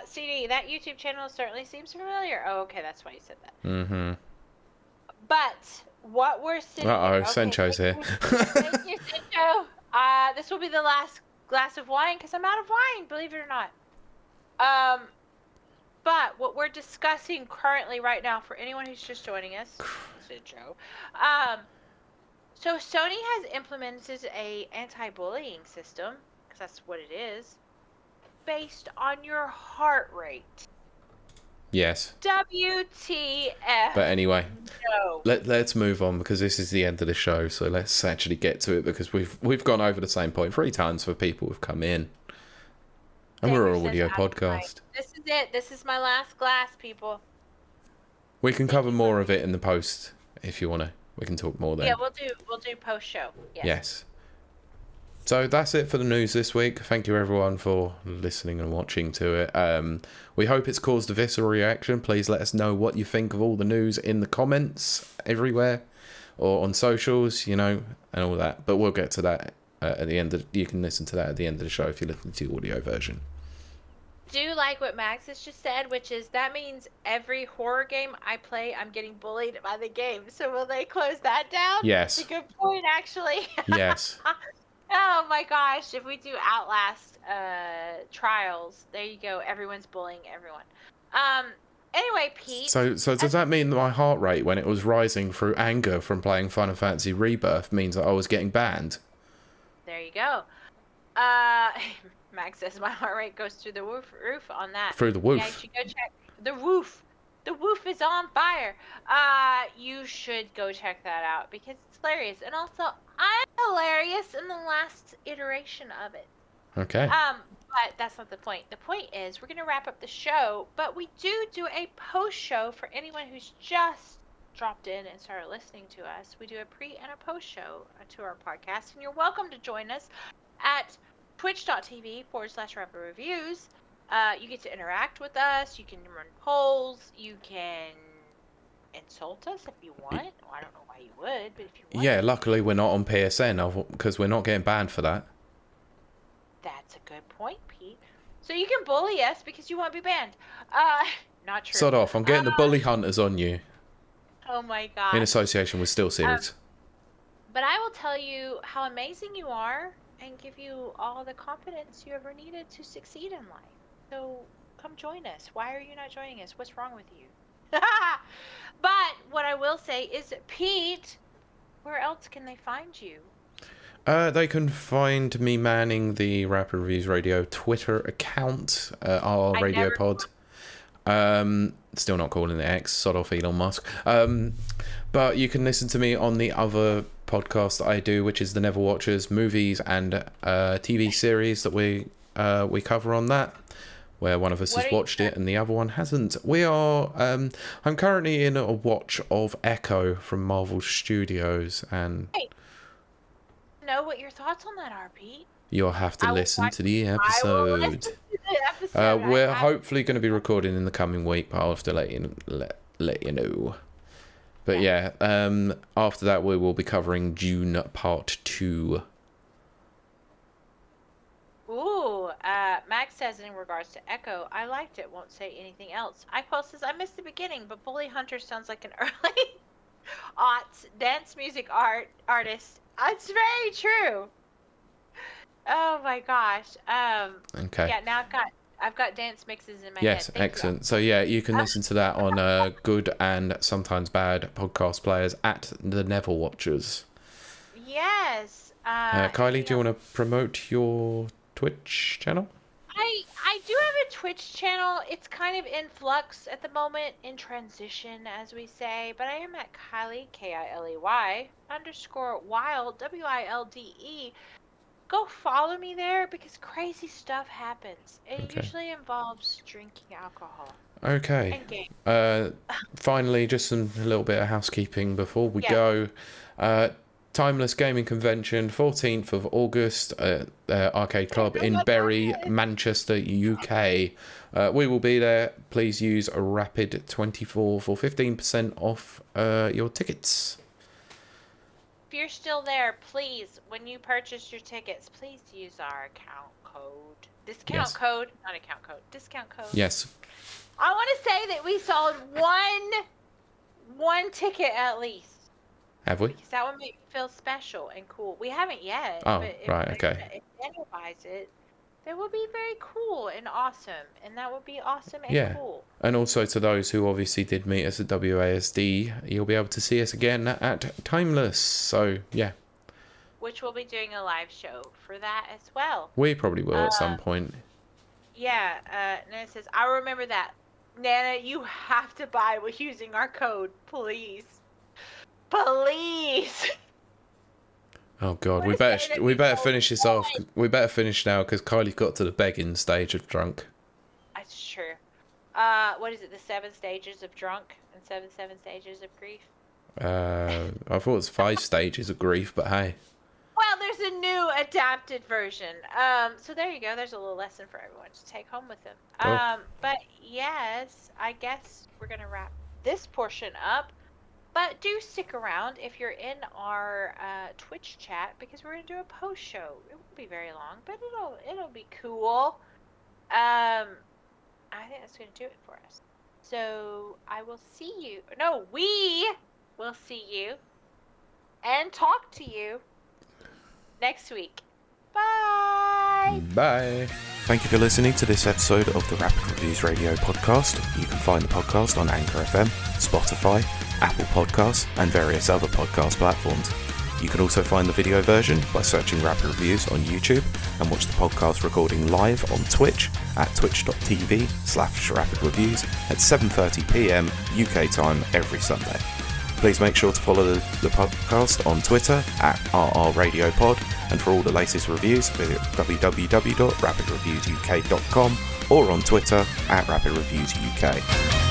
CD, that YouTube channel certainly seems familiar. Oh, okay, that's why you said that.
Mm-hmm.
But what we're sitting
Sencho's here.
Thank you, Sencho. This will be the last glass of wine because I'm out of wine, believe it or not. But what we're discussing currently right now, for anyone who's just joining us, this is Joe. So Sony has implemented a anti-bullying system, because that's what it is, based on your heart rate.
Yes.
WTF?
But anyway,
No.
let's move on, because this is the end of the show. So let's actually get to it, because we've gone over the same point 3 times for people who've come in, and we're
Xavier
an
says,
audio podcast.
this is it. This is my last glass, people.
We can
Thank
cover
you
more
for-
of it in the post if you want to. We can talk more then.
Yeah, we'll do post show.
Yes. So that's it for the news this week. Thank you everyone for listening and watching to it. We hope it's caused a visceral reaction. Please let us know what you think of all the news in the comments everywhere, or on socials, you know, and all that. But we'll get to that at the end. You can listen to that at the end of the show if you listen to the audio version.
Do like what Max has just said, which is that means every horror game I play, I'm getting bullied by the game. So will they close that down?
Yes.
That's a good point, actually.
Yes.
Oh my gosh, if we do Outlast trials, there you go. Everyone's bullying everyone. Anyway, Pete.
So does that mean that my heart rate, when it was rising through anger from playing Final Fantasy Rebirth, means that I was getting banned?
There you go. Max says my heart rate goes through the roof on that.
Through the roof.
Yeah, you should go check the roof. The roof is on fire. You should go check that out because it's hilarious. And also, I'm hilarious in the last iteration of it.
Okay.
But that's not the point. The point is we're going to wrap up the show, but we do a post show for anyone who's just dropped in and started listening to us. We do a pre and a post show to our podcast, and you're welcome to join us at twitch.tv/rapperreviews. You get to interact with us. You can run polls. You can insult us if you want. Well, I don't know why you would, but if you want.
Yeah, luckily we're not on PSN because we're not getting banned for that.
That's a good point, Pete. So you can bully us because you won't be banned. Not true.
Sod off. I'm getting the bully hunters on you.
Oh my god.
In association with Still Series.
But I will tell you how amazing you are and give you all the confidence you ever needed to succeed in life. So come join us. Why are you not joining us? What's wrong with you? But what I will say is, Pete, where else can they find you?
They can find me manning the Rapper Reviews Radio Twitter account, our radio pod. Still not calling it X, sod off Elon Musk. But you can listen to me on the other podcast that I do, which is the Never Watchers movies and TV series that we cover on that, where one of us has watched it and the other one hasn't. We are I'm currently in a watch of Echo from Marvel Studios, and
know what your thoughts on that are, Pete.
You'll have to listen to the episode. We're hopefully going to be recording in the coming week, but I'll have to let you know. But yeah, after that we will be covering Dune Part 2.
Ooh, Max says in regards to Echo, I liked it, won't say anything else. iPulse says, I missed the beginning, but Bully Hunter sounds like an early aughts dance music artist. It's very true. Oh my gosh.
Okay.
Yeah, now I've got dance mixes in my head.
Yes, excellent. So yeah, you can listen to that on good and sometimes bad podcast players at the Never Watchers.
Yes.
Kylie, do you want to promote your Twitch channel?
I do have a Twitch channel. It's kind of in flux at the moment, in transition, as we say. But I am at Kiley, Kiley _Wilde, WILDE. Go follow me there because crazy stuff happens. It usually involves drinking alcohol.
Okay. Finally, just a little bit of housekeeping before we go. Timeless Gaming Convention, 14th of August, Arcade Club in Bury, Manchester, UK. We will be there. Please use a Rapid24 for 15% off your tickets.
If you're still there, please, when you purchase your tickets, please use our account code. Discount code.
Yes.
I want to say that we sold one ticket at least.
Have we?
Because that would make me feel special and cool. We haven't yet.
Oh,
but
right, okay.
If Daniel buys it, That would be very cool and awesome, and that would be awesome and
Yeah.
cool.
And also to those who obviously did meet us at WASD, you'll be able to see us again at Timeless. So, yeah.
Which we'll be doing a live show for that as well.
We probably will at some point.
Yeah, Nana says, I remember that. Nana, you have to buy with using our code, please. Please!
Oh God, we better finish this off. We better finish now because Kylie got to the begging stage of drunk.
That's true. What is it? The 7 stages of drunk and 7 stages of grief.
I thought it was 5 stages of grief, but hey.
Well, there's a new adapted version. So there you go. There's a little lesson for everyone to take home with them.
Cool.
But yes, I guess we're gonna wrap this portion up. But do stick around if you're in our Twitch chat because we're gonna do a post show. It won't be very long, but it'll be cool. I think that's gonna do it for us. So I will see you. No, we will see you and talk to you next week. Bye.
Bye. Thank you for listening to this episode of the Rapid Reviews Radio podcast. You can find the podcast on Anchor FM, Spotify, Apple Podcasts, and various other podcast platforms. You can also find the video version by searching Rapid Reviews on YouTube and watch the podcast recording live on Twitch at twitch.tv/rapidreviews at 7:30pm UK time every Sunday. Please make sure to follow the podcast on Twitter at RRRadiopod, and for all the latest reviews, visit www.rapidreviewsuk.com or on Twitter at RapidReviewsUK.